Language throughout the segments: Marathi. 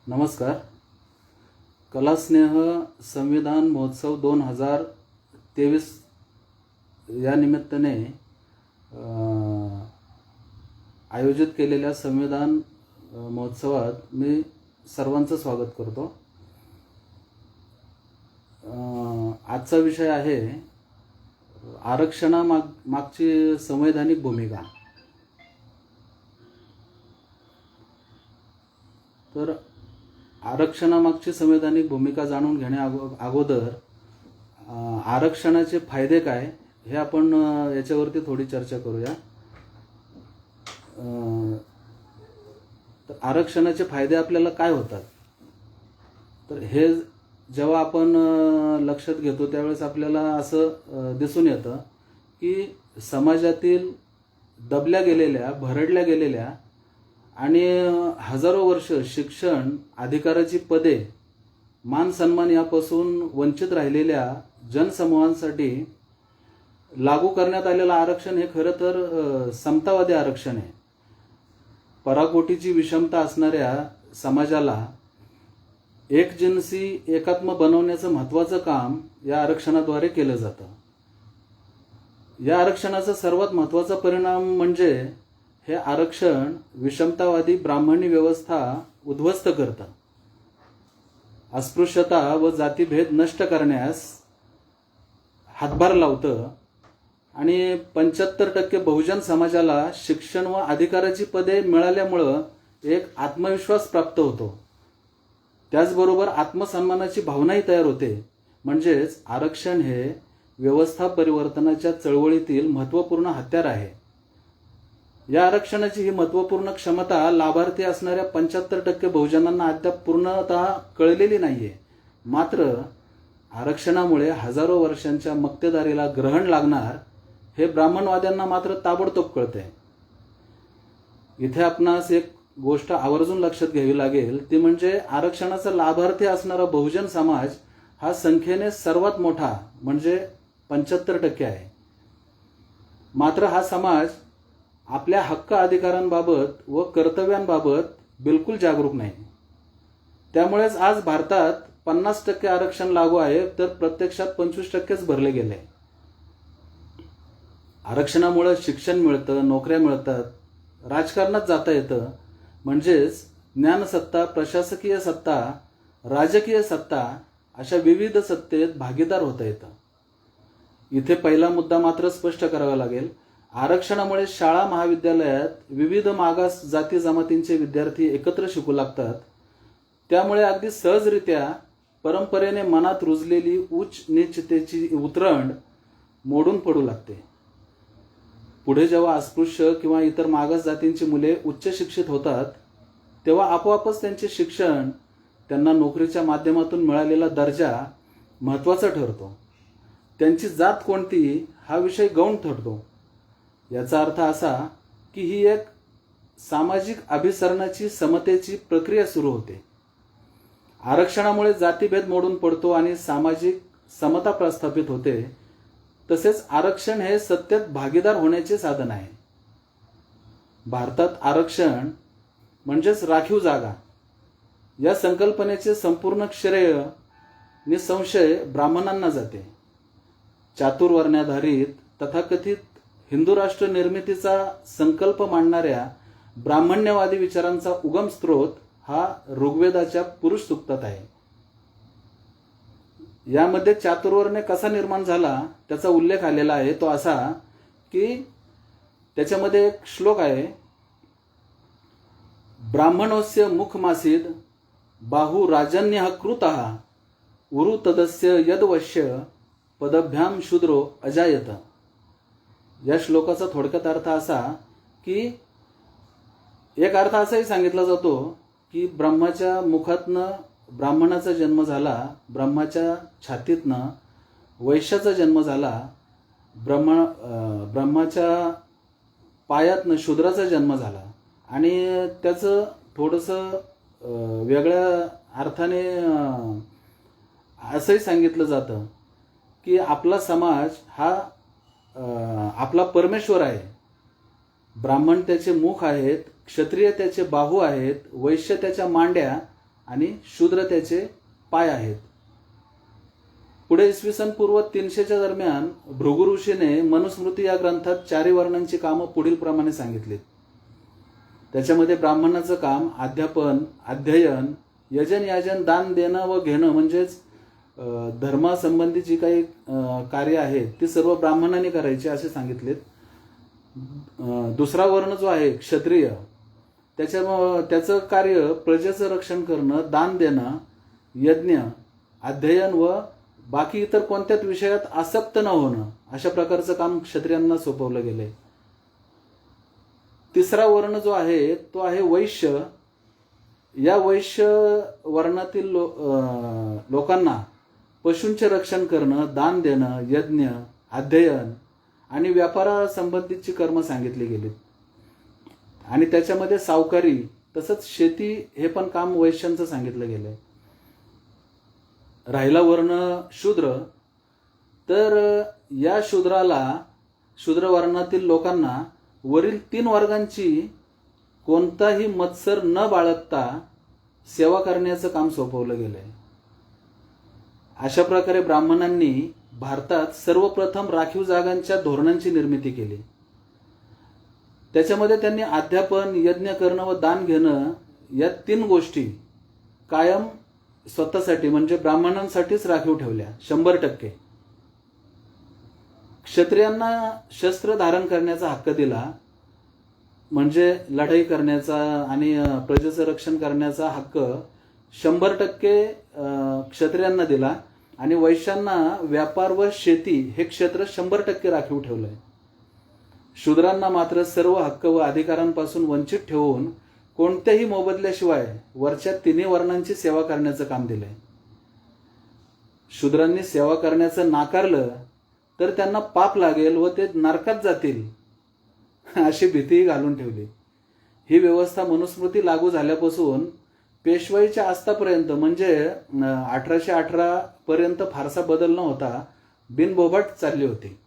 नमस्कार. कलास्नेह संविधान महोत्सव 2023 या निमित्ताने आयोजित केलेल्या संविधान महोत्सवात मी सर्वांचं स्वागत करतो. आजचा विषय आहे आरक्षणामागची संवैधानिक भूमिका. तर आरक्षणामागची संवैधानिक भूमिका जाणून घेण्या अगोदर आरक्षणाचे फायदे काय हे आपण याच्यावरती थोडी चर्चा करूया. तर आरक्षणाचे फायदे आपल्याला काय होतात, तर हे जेव्हा आपण लक्षात घेतो त्यावेळेस आपल्याला असं दिसून येतं की समाजातील दबल्या गेलेल्या, भरडल्या गेलेल्या आणि हजारो वर्ष शिक्षण, अधिकाराची पदे, मान सन्मान यापासून वंचित राहिलेल्या जनसमूहांसाठी लागू करण्यात आलेलं आरक्षण हे खरं तर समतावादी आरक्षण आहे. पराकोटीची विषमता असणाऱ्या समाजाला एकजिन्सी एकात्म बनवण्याचं महत्त्वाचं काम या आरक्षणाद्वारे केलं जातं. या आरक्षणाचा सर्वात महत्त्वाचा परिणाम म्हणजे हे आरक्षण विषमतावादी ब्राह्मणी व्यवस्था उद्ध्वस्त करतं, अस्पृश्यता व जातीभेद नष्ट करण्यास हातभार लावतं आणि 75% बहुजन समाजाला शिक्षण व अधिकाराची पदे मिळाल्यामुळं एक आत्मविश्वास प्राप्त होतो. त्याचबरोबर आत्मसन्मानाची भावनाही तयार होते. म्हणजेच आरक्षण हे व्यवस्था परिवर्तनाच्या चळवळीतील महत्त्वपूर्ण हत्यार आहे. या आरक्षणाची ही महत्त्वपूर्ण क्षमता लाभार्थी असणाऱ्या 75% बहुजनांना अद्याप पूर्णतः कळलेली नाहीये. मात्र आरक्षणामुळे हजारो वर्षांच्या मक्तेदारीला ग्रहण लागणार हे ब्राह्मणवाद्यांना मात्र ताबडतोब कळतंय. इथे आपणास एक गोष्ट आवर्जून लक्षात घ्यावी लागेल, ती म्हणजे आरक्षणाचा लाभार्थी असणारा बहुजन समाज हा संख्येने सर्वात मोठा म्हणजे 75% आहे. मात्र हा समाज आपल्या हक्क अधिकारांबाबत व कर्तव्यांबाबत बिलकुल जागरूक नाही. त्यामुळेच आज भारतात 50% आरक्षण लागू आहे, तर प्रत्यक्षात 25%च भरले गेले. आरक्षणामुळे शिक्षण मिळतं, नोकऱ्या मिळतात, राजकारणात जाता येतं. म्हणजेच ज्ञानसत्ता, प्रशासकीय सत्ता, राजकीय सत्ता अशा विविध सत्तेत भागीदार होता येतं. इथे पहिला मुद्दा मात्र स्पष्ट करावा लागेल. आरक्षणामुळे शाळा महाविद्यालयात विविध मागास जाती जमातींचे विद्यार्थी एकत्र शिकू लागतात. त्यामुळे अगदी सहजरित्या परंपरेने मनात रुजलेली उच्च नीचतेची उतरंड मोडून पडू लागते. पुढे जेव्हा अस्पृश्य किंवा इतर मागास जातींची मुले उच्च शिक्षित होतात तेव्हा आपोआपच त्यांचे शिक्षण, त्यांना नोकरीच्या माध्यमातून मिळालेला दर्जा महत्त्वाचा ठरतो. त्यांची जात कोणती हा विषय गौण ठरतो. याचा अर्थ असा की ही एक सामाजिक अभिसरणाची, समतेची प्रक्रिया सुरू होते. आरक्षणामुळे जातीभेद मोडून पडतो आणि सामाजिक समता प्रस्थापित होते. तसेच आरक्षण हे सत्तेत भागीदार होण्याचे साधन आहे. भारतात आरक्षण म्हणजेच राखीव जागा या संकल्पनेचे संपूर्ण श्रेय निसंशय ब्राह्मणांना जाते. चातुर्वर्ण्याधारित तथाकथित हिंदू राष्ट्र निर्मितीचा संकल्प मांडणाऱ्या ब्राह्मण्यवादी विचारांचा उगम स्रोत हा ऋग्वेदाच्या पुरुष सूक्तात आहे. यामध्ये चातुर्वर्ण्य कसा निर्माण झाला त्याचा उल्लेख आलेला आहे. तो असा की त्याच्यामध्ये एक श्लोक आहे, ब्राह्मणोस्य मुखमासीद बाहू राजन्य कृतः उरु तदस्य यदवश्य पदभ्याम शूद्रो अजायत. या श्लोकाचा थोडक्यात अर्थ असा की एक अर्थ असाही सांगितला जातो की ब्रह्माच्या मुखातनं ब्राह्मणाचा जन्म झाला, ब्रह्माच्या छातीतनं वैश्याचा जन्म झाला, ब्रह्माच्या पायातनं शूद्राचा जन्म झाला. आणि त्याचं थोडंसं वेगळ्या अर्थाने असंही सांगितलं जातं की आपला समाज हा आपला परमेश्वर आहे. ब्राह्मण त्याचे मुख आहेत, क्षत्रिय त्याचे बाहू आहेत, वैश्य त्याच्या मांड्या आणि शूद्र त्याचे पाय आहेत. पुढे इसवी सन पूर्व 300च्या दरम्यान भृगु ऋषीने मनुस्मृती या ग्रंथात चारी वर्णांची कामं पुढील प्रमाणे सांगितलीत. त्याच्यामध्ये ब्राह्मणाचं काम अध्यापन, अध्ययन, यजन, याजन, दान देणं व घेणं म्हणजेच धर्मासंबंधी जी काही कार्य आहेत ती सर्व ब्राह्मणांनी करायची असे सांगितलेत. दुसरा वर्ण जो आहे क्षत्रिय, त्याचं कार्य प्रजेचं रक्षण करणं, दान देणं, यज्ञ, अध्ययन व बाकी इतर कोणत्याच विषयात आसक्त न होणं अशा प्रकारचं काम क्षत्रियांना सोपवलं गेलंय. तिसरा वर्ण जो आहे तो आहे वैश्य. या वैश्य वर्णातील लोकांना पशूंचे रक्षण करणं, दान देणं, यज्ञ, अध्ययन आणि व्यापारासंबंधीची कर्म सांगितली गेली. आणि त्याच्यामध्ये सावकारी तसंच शेती हे पण काम वैश्यांचं सांगितलं गेलंय. राहिला वर्ण शूद्र, तर या शूद्र वर्णातील लोकांना वरील 3 वर्गांची कोणताही मत्सर न बाळगता सेवा करण्याचं काम सोपवलं गेलंय. अशा प्रकारे ब्राह्मणांनी भारतात सर्वप्रथम राखीव जागांच्या धोरणांची निर्मिती केली. त्याच्यामध्ये त्यांनी अध्यापन, यज्ञ करणं व दान घेणं या 3 गोष्टी कायम स्वतःसाठी म्हणजे ब्राह्मणांसाठीच राखीव ठेवल्या 100%. क्षत्रियांना शस्त्र धारण करण्याचा हक्क दिला, म्हणजे लढाई करण्याचा आणि प्रजेचं रक्षण करण्याचा हक्क 100% क्षत्रियांना दिला. आणि वैश्यांना व्यापार व शेती हे क्षेत्र 100% राखीव ठेवलंय. शूद्रांना मात्र सर्व हक्क व अधिकारांपासून वंचित ठेवून कोणत्याही मोबदल्याशिवाय वरच्या 3 वर्णांची सेवा करण्याचं काम दिलंय. शूद्रांनी सेवा करण्याचं नाकारलं तर त्यांना पाप लागेल व ते नरकात जातील अशी भीतीही घालून ठेवली. ही व्यवस्था मनुस्मृती लागू झाल्यापासून पेशवाईच्या आस्थापर्यंत म्हणजे 1818 पर्यंत फारसा बदल न होता बिनबोभाट चालली होती.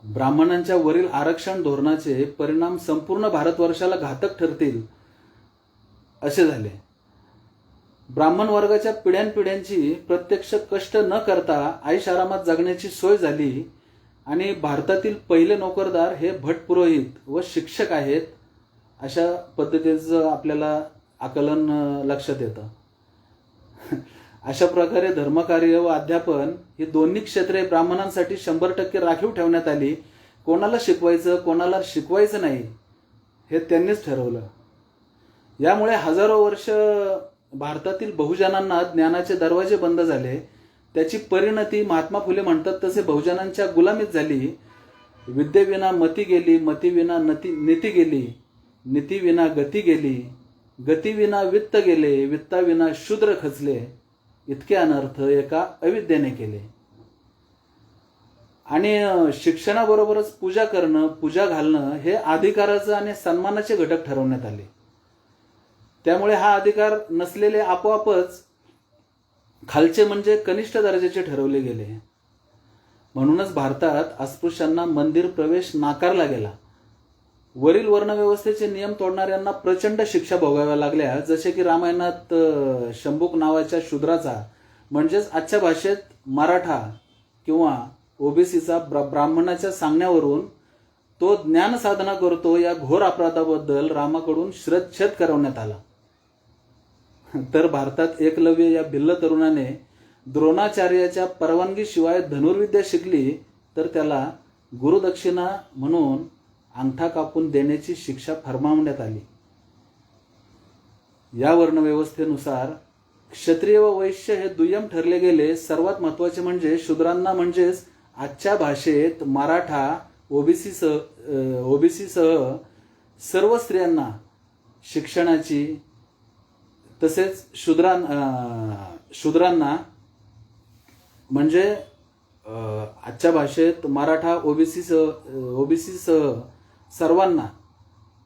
ब्राह्मणांच्या वरील आरक्षण धोरणाचे परिणाम संपूर्ण भारतवर्षाला घातक ठरतील असे झाले. ब्राह्मण वर्गाच्या पिढ्यानपिढ्यांची प्रत्यक्ष कष्ट न करता ऐशारामात जगण्याची सोय झाली आणि भारतातील पहिले नोकरदार हे भटपुरोहित व शिक्षक आहेत अशा पद्धतीचं आपल्याला आकलन लक्षात येतं. अशा प्रकारे धर्मकार्य व अध्यापन ही दोन्ही क्षेत्रे ब्राह्मणांसाठी 100% राखीव ठेवण्यात आली. कोणाला शिकवायचं कोणाला शिकवायचं नाही हे त्यांनीच ठरवलं. यामुळे हजारो वर्ष भारतातील बहुजनांना ज्ञानाचे दरवाजे बंद झाले. त्याची परिणती महात्मा फुले म्हणतात तसे बहुजनांच्या गुलामीत झाली. विद्येविना मती गेली, मतीविना नीती गेली, नीतीविना गती गेली, गतीविना वित्त गेले, वित्ताविना शूद्र खचले, इतके अनर्थ एका अविद्येने केले. आणि शिक्षणाबरोबरच पूजा करणं, पूजा घालणं हे अधिकाराचं आणि सन्मानाचे घटक ठरवण्यात आले. त्यामुळे हा अधिकार नसलेले आपोआपच खालचे म्हणजे कनिष्ठ दर्जाचे ठरवले गेले. म्हणूनच भारतात अस्पृश्यांना मंदिर प्रवेश नाकारला गेला. वरील वर्णव्यवस्थेचे नियम तोडणाऱ्यांना प्रचंड शिक्षा भोगाव्या लागल्या. जसे की रामायणात शंभूक नावाच्या शूद्राचा म्हणजेच आजच्या भाषेत मराठा किंवा ओबीसीचा ब्राह्मणाच्या सांगण्यावरून तो ज्ञान साधना करतो या घोर अपराधाबद्दल रामाकडून शिरच्छेद करवण्यात आला. तर भारतात एकलव्य या भिल्ल तरुणाने द्रोणाचार्याच्या परवानगीशिवाय धनुर्विद्या शिकली तर त्याला गुरुदक्षिणा म्हणून अंगठा कापून देण्याची शिक्षा फरमावण्यात आली. या वर्णव्यवस्थेनुसार क्षत्रिय व वैश्य हे दुय्यम ठरले गेले. सर्वात महत्त्वाचे म्हणजे शूद्रांना म्हणजेच आजच्या भाषेत मराठा ओबीसीसह सर्व स्त्रियांना शिक्षणाची तसेच शूद्रांना म्हणजे आजच्या भाषेत मराठा ओबीसीसह सर्वांना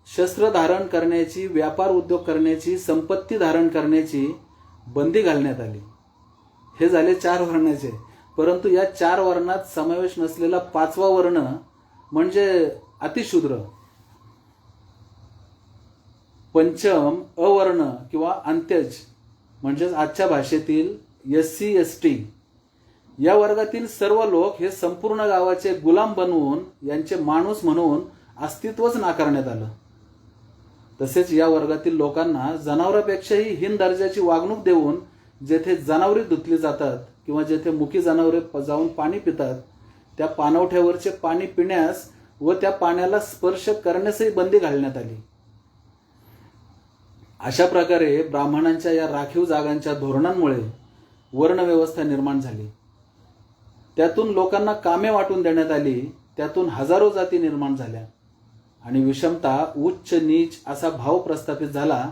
शस्त्र धारण करण्याची, व्यापार उद्योग करण्याची, संपत्ती धारण करण्याची बंदी घालण्यात आली. हे झाले 4 वर्णाचे. परंतु या 4 वर्णात समावेश नसलेला 5वा वर्ण म्हणजे अतिशूद्र पंचम अवर्ण किंवा अंत्यज म्हणजेच आजच्या भाषेतील SC ST या वर्गातील सर्व लोक हे संपूर्ण गावाचे गुलाम बनवून यांचे माणूस म्हणून अस्तित्वच नाकारण्यात आलं. तसेच या वर्गातील लोकांना जनावरांपेक्षाही हीन दर्जाची वागणूक देऊन जेथे जनावरे धुतली जातात किंवा जेथे मुकी जनावरे जाऊन पाणी पितात त्या पाणवठ्यावरचे पाणी पिण्यास व त्या पाण्याला स्पर्श करण्यासही बंदी घालण्यात आली. अशा प्रकारे ब्राह्मणांच्या या राखीव जागांच्या धोरणांमुळे वर्णव्यवस्था निर्माण झाली. त्यातून लोकांना कामे वाटून देण्यात आली. त्यातून हजारो जाती निर्माण झाल्या आणि विषमता, उच्च नीच असा भाव प्रस्थापित झाला.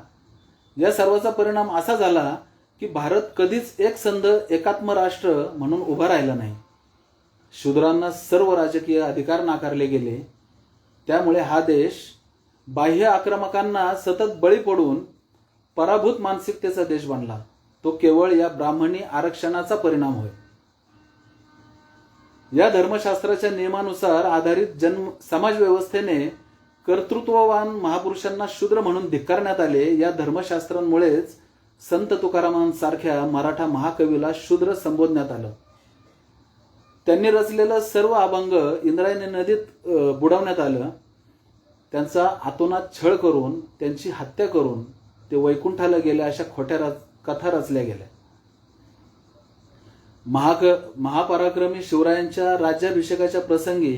या सर्वाचा परिणाम असा झाला की भारत कधीच एकसंध एकात्म राष्ट्र म्हणून उभा राहिला नाही. शूद्रांना सर्व राजकीय अधिकार नाकारले गेले. त्यामुळे हा देश बाह्य आक्रमकांना सतत बळी पडून पराभूत मानसिकतेचा देश बनला. तो केवळ या ब्राह्मणी आरक्षणाचा परिणाम होय. या धर्मशास्त्राच्या नियमानुसार आधारित समाज व्यवस्थेने कर्तृत्ववान महापुरुषांना शूद्र म्हणून धिक्कारण्यात आले. या धर्मशास्त्रांमुळेच संत तुकारामांसारख्या मराठा महाकवीला शूद्र संबोधण्यात आलं. त्यांनी रचलेलं सर्व अभंग इंद्रायणी नदीत बुडवण्यात आलं. त्यांचा आतोनात छळ करून त्यांची हत्या करून ते वैकुंठाला गेले अशा खोट्या कथा रचल्या गेल्या. महापराक्रमी शिवरायांच्या राज्याभिषेकाच्या प्रसंगी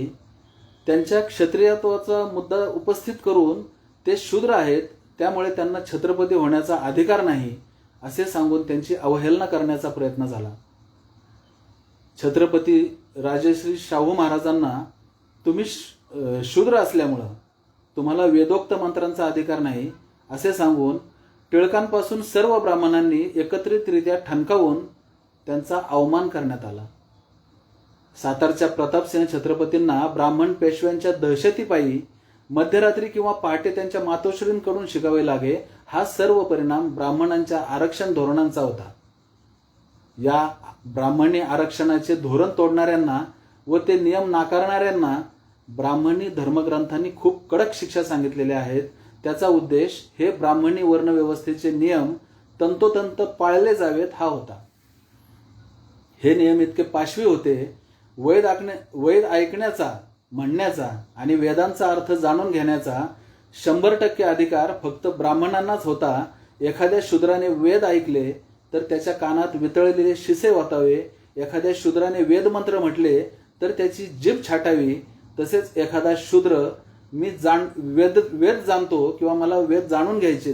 त्यांच्या क्षत्रियत्वाचा मुद्दा उपस्थित करून ते शूद्र आहेत त्यामुळे त्यांना छत्रपती होण्याचा अधिकार नाही असे सांगून त्यांची अवहेलना करण्याचा प्रयत्न झाला. छत्रपती राजश्री शाहू महाराजांना तुम्ही शूद्र असल्यामुळं तुम्हाला वेदोक्त मंत्रांचा अधिकार नाही असे सांगून टिळकांपासून सर्व ब्राह्मणांनी एकत्रितरित्या ठणकावून त्यांचा अवमान करण्यात आला. सातारच्या प्रतापसिंह छत्रपतींना ब्राह्मण पेशव्यांच्या दहशतीपायी मध्यरात्री किंवा पहाटे त्यांच्या मातोश्रींकडून शिकावे लागे. हा सर्व परिणाम ब्राह्मणांच्या आरक्षण धोरणांचा होता. या ब्राह्मणी आरक्षणाचे धोरण तोडणाऱ्यांना व ते नियम नाकारणाऱ्यांना ब्राह्मणी धर्मग्रंथांनी खूप कडक शिक्षा सांगितलेल्या आहेत. त्याचा उद्देश हे ब्राह्मणी वर्णव्यवस्थेचे नियम तंतोतंत पाळले जावेत हा होता. हे नियम इतके पाशवी होते. वेद ऐकण्याचा, म्हणण्याचा आणि वेदांचा अर्थ जाणून घेण्याचा 100% अधिकार फक्त ब्राह्मणांनाच होता. एखाद्या शूद्राने वेद ऐकले तर त्याच्या कानात वितळलेले शिसे वाटावे. एखाद्या शूद्राने वेदमंत्र म्हटले तर त्याची जीभ छाटावी. तसेच एखादा शूद्र मी वेद जाणतो किंवा मला वेद जाणून घ्यायचे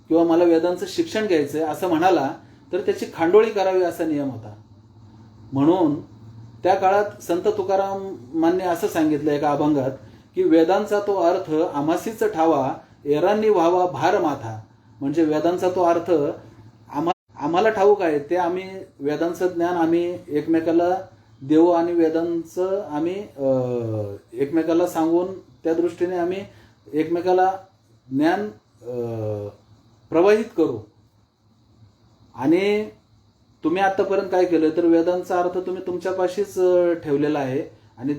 किंवा मला वेदांचं शिक्षण घ्यायचंय असं म्हणाला तर त्याची खांडोळी करावी असा नियम होता. म्हणून त्या काळात संत तुकारामांनी असं सांगितलं एका अभंगात की वेदांचा तो अर्थ आम्हासीच ठावा, एरांनी व्हावा भार माथा. म्हणजे वेदांचा तो अर्थ आम्हाला ठाऊक आहे ते आम्ही वेदांचं ज्ञान आम्ही एकमेकाला देऊ आणि वेदांचं आम्ही एकमेकाला सांगून त्या दृष्टीने आम्ही एकमेकाला ज्ञान प्रवाहित करू. आणि तुम्ही आतापर्यंत काय केलं तर वेदांचा अर्थ तुम्ही तुमच्यापाशीच ठेवलेला आहे आणि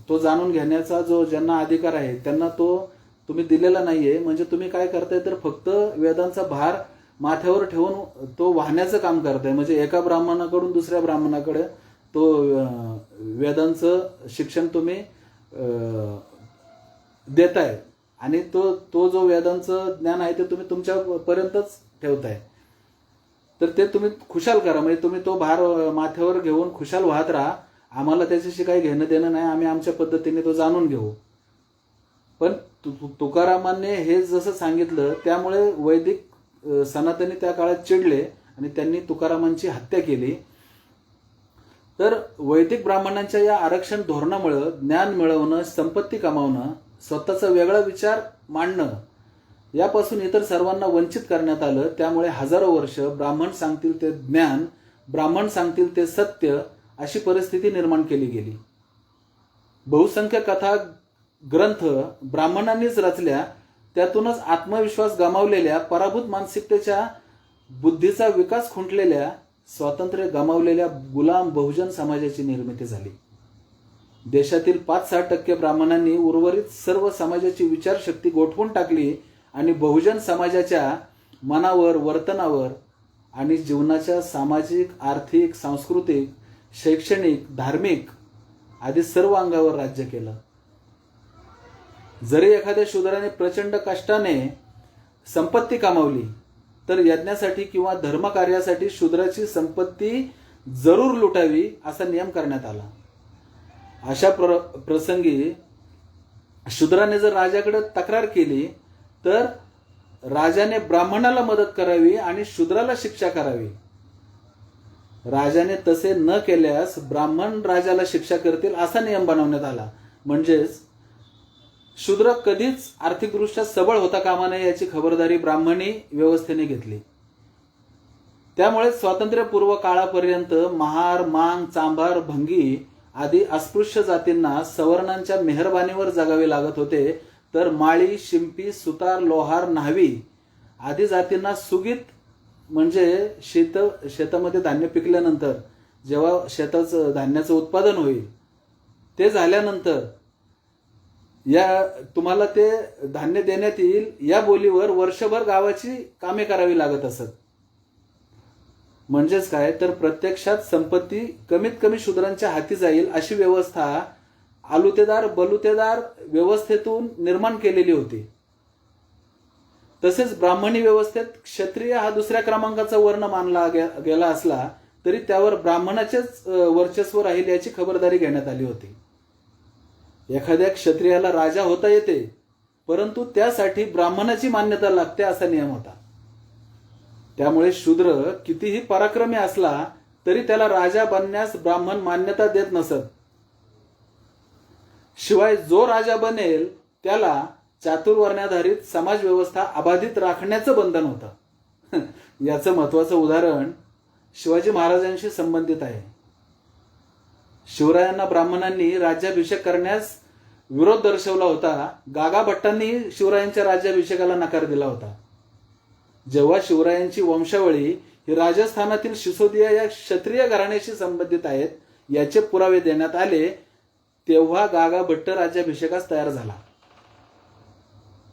तो जाणून घेण्याचा जो ज्यांना अधिकार आहे त्यांना तो तुम्ही दिलेला नाहीये. म्हणजे तुम्ही काय करताय तर फक्त वेदांचा भार माथ्यावर ठेवून तो वाहण्याचं काम करताय. म्हणजे एका ब्राह्मणाकडून दुसऱ्या ब्राह्मणाकडे तो वेदांचं शिक्षण तुम्ही देताय आणि तो जो वेदांचं ज्ञान आहे ते तुम्ही तुमच्यापर्यंतच ठेवताय. तर ते तुम्ही खुशाल करा. म्हणजे तुम्ही तो भार माथ्यावर घेऊन खुशाल वाहत राहा. आम्हाला त्याच्याशी काही घेणं देणं नाही. आम्ही आमच्या पद्धतीने तो जाणून घेऊ. पण तुकारामांनी हे जसं सांगितलं त्यामुळे वैदिक सनातनी त्या काळात चिडले आणि त्यांनी तुकारामांची हत्या केली. तर वैदिक ब्राह्मणांच्या या आरक्षण धोरणामुळे ज्ञान मिळवणं, संपत्ती कमावणं, स्वतःचा वेगळा विचार मांडणं यापासून इतर सर्वांना वंचित करण्यात आलं. त्यामुळे हजारो वर्ष ब्राह्मण सांगतील ते ज्ञान, ब्राह्मण सांगतील ते सत्य अशी परिस्थिती निर्माण केली गेली. बहुसंख्य कथा ग्रंथ ब्राह्मणांनीच रचल्या. त्यातूनच आत्मविश्वास गमावलेल्या, पराभूत मानसिकतेच्या बुद्धीचा विकास खुंटलेल्या, स्वातंत्र्य गमावलेल्या गुलाम बहुजन समाजाची निर्मिती झाली. देशातील 5-6% ब्राह्मणांनी उर्वरित सर्व समाजाची विचारशक्ती गोठवून टाकली आणि बहुजन समाजाच्या मनावर, वर्तनावर आणि जीवनाच्या सामाजिक, आर्थिक, सांस्कृतिक, शैक्षणिक, धार्मिक आदी सर्व अंगावर राज्य केलं. जरी एखाद्या शूद्राने प्रचंड कष्टाने संपत्ती कमावली तर यज्ञासाठी किंवा धर्मकार्यासाठी शूद्राची संपत्ती जरूर लुटावी असा नियम करण्यात आला. अशा प्रसंगी शूद्राने जर राजाकडे तक्रार केली तर राजाने ब्राह्मणाला मदत करावी आणि शूद्राला शिक्षा करावी. राजाने तसे न केल्यास ब्राह्मण राजाला शिक्षा करतील असा नियम बनवण्यात आला. म्हणजेच शूद्र कधीच आर्थिकदृष्ट्या सबळ होता कामा नये याची खबरदारी ब्राह्मणी व्यवस्थेने घेतली. त्यामुळे स्वातंत्र्यपूर्व काळापर्यंत महार, मांग, चांभार, भंगी आदी अस्पृश्य जातींना सवर्णांच्या मेहरबानीवर जगावे लागत होते, तर माळी, शिंपी, सुतार, लोहार, न्हावी आदी जातींना सुगीत म्हणजे शेतामध्ये धान्य पिकल्यानंतर जेव्हा शेताचं धान्याचं उत्पादन होईल ते झाल्यानंतर तुम्हाला ते धान्य देण्यात येईल या बोलीवर वर्षभर गावाची कामे करावी लागत असत. म्हणजेच काय तर प्रत्यक्षात संपत्ती कमीत कमी शूद्रांच्या हाती जाईल अशी व्यवस्था आलुतेदार बलुतेदार व्यवस्थेतून निर्माण केलेली होती. तसेच ब्राह्मणी व्यवस्थेत क्षत्रिय हा दुसऱ्या क्रमांकाचा वर्ण मानला गेला असला तरी त्यावर ब्राह्मणाचेच वर्चस्व राहील याची खबरदारी घेण्यात आली होती. एखाद्या क्षत्रियाला राजा होता येते, परंतु त्यासाठी ब्राह्मणाची मान्यता लागते असा नियम होता. त्यामुळे शूद्र कितीही पराक्रमी असला तरी त्याला राजा बनण्यास ब्राह्मण मान्यता देत नसत. शिवाय जो राजा बनेल त्याला चातुर्वर्ण्याधारित समाज व्यवस्था अबाधित राखण्याचं बंधन होतं. याचं महत्वाचं उदाहरण शिवाजी महाराजांशी संबंधित आहे. शिवरायांना ब्राह्मणांनी राज्याभिषेक करण्यास विरोध दर्शवला होता. गागा भट्टांनी शिवरायांच्या राज्याभिषेकाला नकार दिला होता. जेव्हा शिवरायांची वंशावळी ही राजस्थानातील सिसोदिया या क्षत्रिय घराण्याशी संबंधित आहेत याचे पुरावे देण्यात आले, तेव्हा गागा भट्ट राज्याभिषेकास तयार झाला.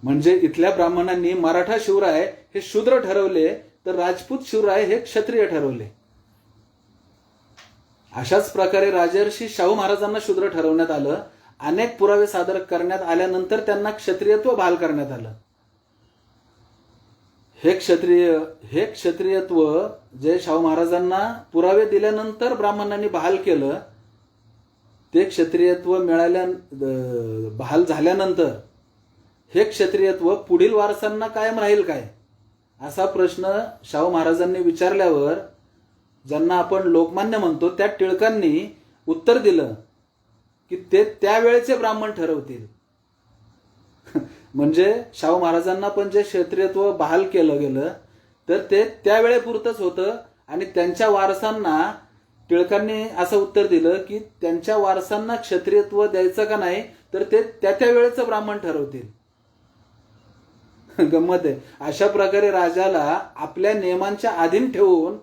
म्हणजे इथल्या ब्राह्मणांनी मराठा शिवराय हे शूद्र ठरवले तर राजपूत शिवराय हे क्षत्रिय ठरवले. अशाच प्रकारे राजर्षी शाहू महाराजांना शूद्र ठरवण्यात आलं. अनेक पुरावे सादर करण्यात आल्यानंतर त्यांना क्षत्रियत्व बहाल करण्यात आलं. हे क्षत्रियत्व जे शाहू महाराजांना पुरावे दिल्यानंतर ब्राह्मणांनी बहाल केलं, ते क्षत्रियत्व बहाल झाल्यानंतर हे क्षत्रियत्व पुढील वारसांना कायम राहील काय असा प्रश्न शाहू महाराजांनी विचारल्यावर ज्यांना आपण लोकमान्य म्हणतो त्या टिळकांनी उत्तर दिलं की ते त्यावेळेचे ब्राह्मण ठरवतील. म्हणजे शाहू महाराजांना पण जे क्षत्रियत्व बहाल केलं गेलं तर ते त्यावेळेपुरतंच होतं आणि त्यांच्या वारसांना टिळकांनी असं उत्तर दिलं की त्यांच्या वारसांना क्षत्रियत्व द्यायचं का नाही तर ते त्या वेळेचं ब्राह्मण ठरवतील. गंमत आहे. अशा प्रकारे राजाला आपल्या नियमांच्या अधीन ठेवून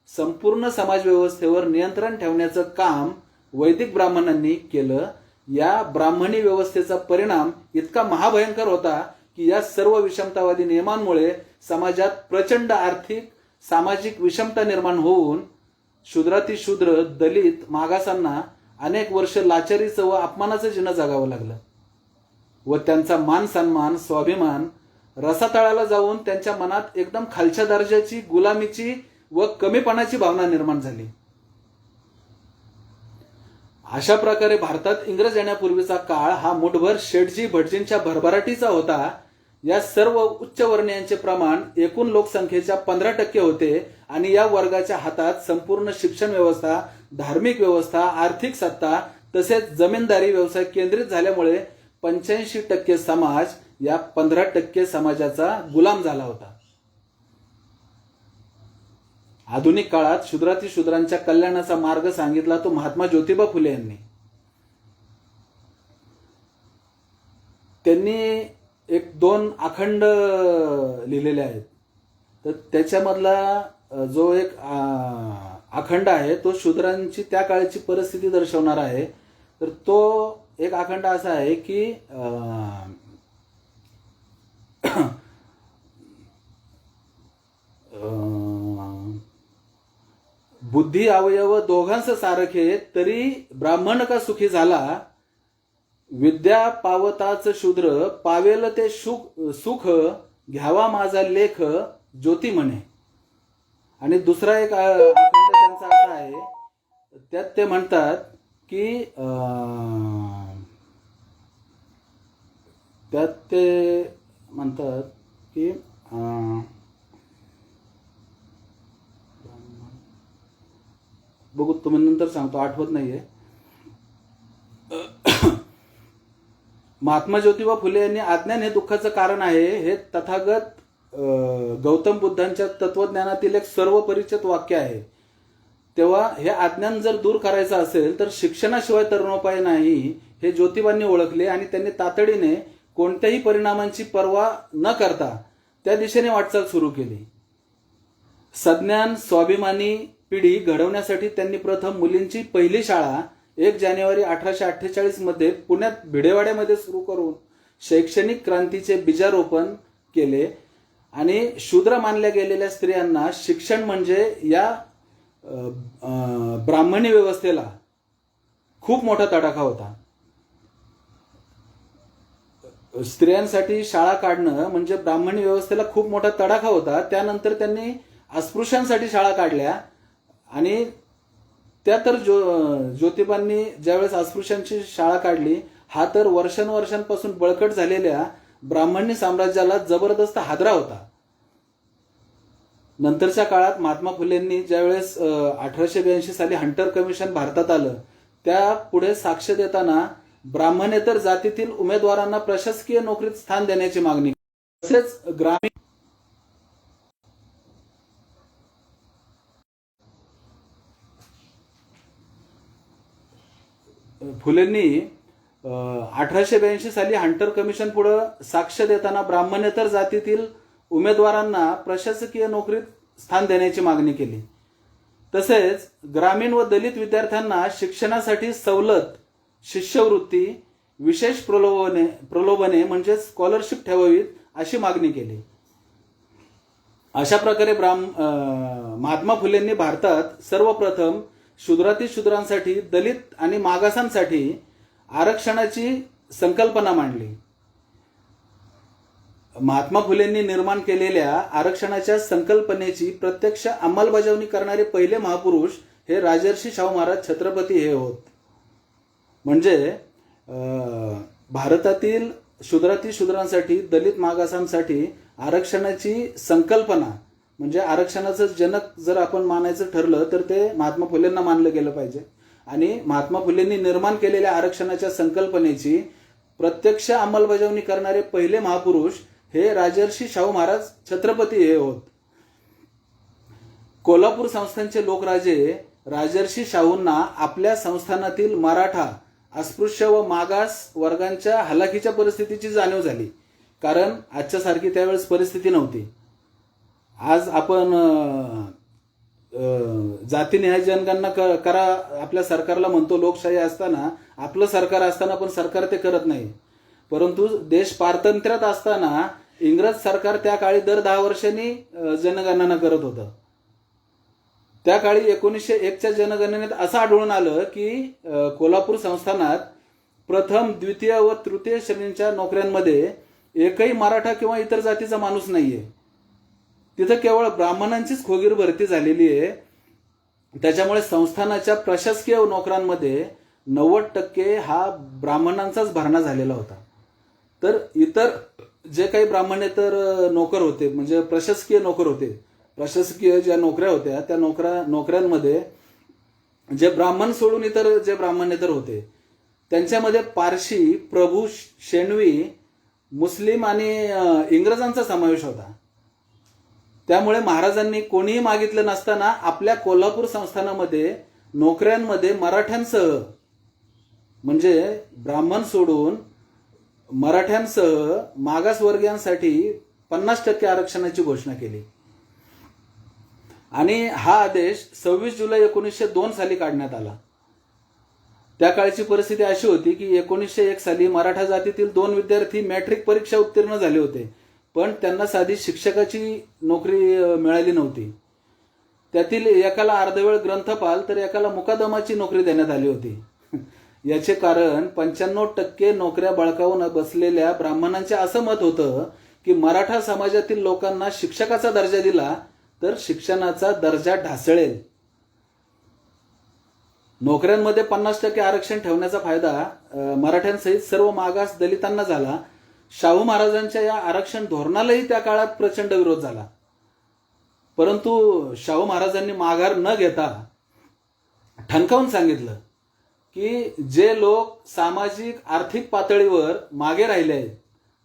संपूर्ण समाज व्यवस्थेवर नियंत्रण ठेवण्याचं काम वैदिक ब्राह्मणांनी केलं. या ब्राह्मणी व्यवस्थेचा परिणाम इतका महाभयंकर होता की या सर्व विषमतावादी नियमांमुळे समाजात प्रचंड आर्थिक सामाजिक विषमता निर्माण होऊन शूद्रातिशूद्र दलित मागासांना अनेक वर्ष लाचारीचं व अपमानाचं जीवन जगावं लागलं व त्यांचा मान सन्मान स्वाभिमान रसातळाला जाऊन त्यांच्या मनात एकदम खालच्या दर्जाची गुलामीची व कमीपणाची भावना निर्माण झाली. अशा प्रकारे भारतात इंग्रज येण्यापूर्वीचा काळ हा मुठभर शेठजी भटजींच्या भरभराटीचा होता. या सर्व उच्च वर्णीयांचे प्रमाण एकूण लोकसंख्येच्या 15% होते आणि या वर्गाच्या हातात संपूर्ण शिक्षण व्यवस्था, धार्मिक व्यवस्था, आर्थिक सत्ता तसेच जमीनदारी व्यवसाय केंद्रित झाल्यामुळे 85% समाज या 15% समाजाचा गुलाम झाला होता. आधुनिक काळात शूद्रातिशूद्रांच्या कल्याणाचा मार्ग सांगितला तो महात्मा ज्योतिबा फुले यांनी. त्यांनी 2 अखंड लिहिलेले आहेत. तर त्याच्यामधला जो एक अखंड आहे तो शूद्रांची त्या काळची परिस्थिती दर्शवणारा आहे. तर तो एक अखंड असा आहे की बुद्धी अवयव दोघांचं सारखे तरी ब्राह्मण का सुखी झाला, विद्या पावताच शूद्र पावेल ते सुख घ्यावा माझा लेख ज्योती म्हणे. आणि दुसरा एक अखंड त्यांचा असा आहे, त्यात ते म्हणतात की त्यात ते म्हणतात की बघू, तुम्ही नंतर सांगतो, आठवत नाहीये. महात्मा ज्योतिबा फुले यांनी अज्ञान हे दुःखाचं कारण आहे हे तथागत गौतम बुद्धांच्या तत्वज्ञानातील एक सर्वपरिचित वाक्य आहे. तेव्हा हे अज्ञान जर दूर करायचं असेल तर शिक्षणाशिवाय तरुणोपाय नाही हे ज्योतिबांनी ओळखले आणि त्यांनी तातडीने कोणत्याही परिणामांची पर्वा न करता त्या दिशेने वाटचाल सुरू केली. सज्ञान स्वाभिमानी पिढी घडवण्यासाठी त्यांनी प्रथम मुलींची पहिली शाळा 1 जानेवारी 1848 मध्ये पुण्यात भिडेवाड्यामध्ये सुरू करून शैक्षणिक क्रांतीचे बीजारोपण केले. आणि शूद्र मानल्या गेलेल्या स्त्रियांना शिक्षण म्हणजे या ब्राह्मणी व्यवस्थेला खूप मोठा तडाखा होता. स्त्रियांसाठी शाळा काढणं म्हणजे ब्राह्मणी व्यवस्थेला खूप मोठा तडाखा होता. त्यानंतर त्यांनी अस्पृश्यांसाठी शाळा काढल्या आणि त्या तर ज्योतिबांनी ज्यावेळेस अस्पृश्यांची शाळा काढली, हा तर वर्षानुवर्षांपासून बळकट झालेल्या ब्राह्मणी साम्राज्याला जबरदस्त हादरा होता. नंतरच्या काळात महात्मा फुलेंनी ज्यावेळेस 1882 साली हंटर कमिशन भारतात आलं, त्या पुढे साक्ष देताना ब्राह्मणेतर जातीतील उमेदवारांना प्रशासकीय नोकरीत स्थान देण्याची मागणी, तसेच ग्रामीण फुलेंनी 1882 साली हंटर कमिशन पुढे साक्ष देताना ब्राह्मणेतर जातीतील उमेदवारांना प्रशासकीय नोकरीत स्थान देण्याची मागणी केली. तसेच ग्रामीण व दलित विद्यार्थ्यांना शिक्षणासाठी सवलत, शिष्यवृत्ती, विशेष प्रलोभने म्हणजे स्कॉलरशिप ठेवावीत अशी मागणी केली. अशा प्रकारे महात्मा फुलेंनी भारतात सर्वप्रथम शूद्रांसाठी, दलित आणि मागासांसाठी आरक्षणाची संकल्पना मांडली. महात्मा फुलेंनी निर्माण केलेल्या आरक्षणाच्या संकल्पनेची प्रत्यक्ष अंमलबजावणी करणारे पहिले महापुरुष हे राजर्षी शाहू महाराज छत्रपती हे होत. म्हणजे भारतातील शूद्रांसाठी, दलित मागासांसाठी आरक्षणाची संकल्पना म्हणजे आरक्षणाचं जनक जर आपण मानायचं ठरलं तर ते महात्मा फुलेंना मानलं गेलं पाहिजे. आणि महात्मा फुलेंनी निर्माण केलेल्या आरक्षणाच्या संकल्पनेची प्रत्यक्ष अंमलबजावणी करणारे पहिले महापुरुष हे राजर्षी शाहू महाराज छत्रपती हे होत. कोल्हापूर संस्थानचे लोकराजे राजर्षी शाहूंना आपल्या संस्थानातील मराठा, अस्पृश्य व मागास वर्गांच्या हलाखीच्या परिस्थितीची जाणीव झाली. कारण आजच्या सारखी त्यावेळेस परिस्थिती नव्हती. आज आपण जातीनिहाय जनगणना करा आपल्या सरकारला म्हणतो, लोकशाही असताना, आपलं सरकार असताना पण सरकार ते करत नाही. परंतु देश पारतंत्र्यात असताना इंग्रज सरकार त्या काळी दर 10 वर्षांनी जनगणना करत होतं. त्या काळी 1901च्या जनगणनेत असं आढळून आलं की कोल्हापूर संस्थानात प्रथम, द्वितीय व तृतीय श्रेणीच्या नोकऱ्यांमध्ये एकही मराठा किंवा इतर जातीचा माणूस नाहीये. तिथं केवळ ब्राह्मणांचीच खोगीर भरती झालेली आहे. त्याच्यामुळे संस्थानाच्या प्रशासकीय नोकऱ्यांमध्ये 90% हा ब्राह्मणांचाच भरणा झालेला होता. तर इतर जे काही ब्राह्मणेतर नोकर होते म्हणजे प्रशासकीय नोकर होते, प्रशासकीय ज्या नोकऱ्या होत्या त्या नोकऱ्यांमध्ये जे ब्राह्मण सोडून इतर जे ब्राह्मणेतर होते त्यांच्यामध्ये पारशी, प्रभू, शेणवी, मुस्लिम आणि इंग्रजांचा समावेश होता. त्यामुळे महाराजांनी कोणीही मागितलं नसताना आपल्या कोल्हापूर संस्थानामध्ये नोकऱ्यांमध्ये मराठ्यांसह म्हणजे ब्राह्मण सोडून मराठ्यांसह मागासवर्गीयांसाठी 50% आरक्षणाची घोषणा केली. आणि हा आदेश 26 जुलै 1902 साली काढण्यात आला. त्या काळची परिस्थिती अशी होती की 1901 साली मराठा जातीतील 2 विद्यार्थी मॅट्रिक परीक्षा उत्तीर्ण झाले होते. पण त्यांना साधी शिक्षकाची नोकरी मिळाली नव्हती. त्यातील एकाला अर्धवेळ ग्रंथपाल तर एकाला मुकादमाची नोकरी देण्यात आली होती. याचे कारण 95% नोकऱ्या बळकावून बसलेल्या ब्राह्मणांचे असं मत होतं की मराठा समाजातील लोकांना शिक्षकाचा दर्जा दिला तर शिक्षणाचा दर्जा ढासळेल. नोकऱ्यांमध्ये 50% आरक्षण ठेवण्याचा फायदा मराठ्यांसहित सर्व मागास दलितांना झाला. शाहू महाराजांच्या या आरक्षण धोरणालाही त्या काळात प्रचंड विरोध झाला. परंतु शाहू महाराजांनी माघार न घेता ठणकावून सांगितलं की जे लोक सामाजिक आर्थिक पातळीवर मागे राहिले आहेत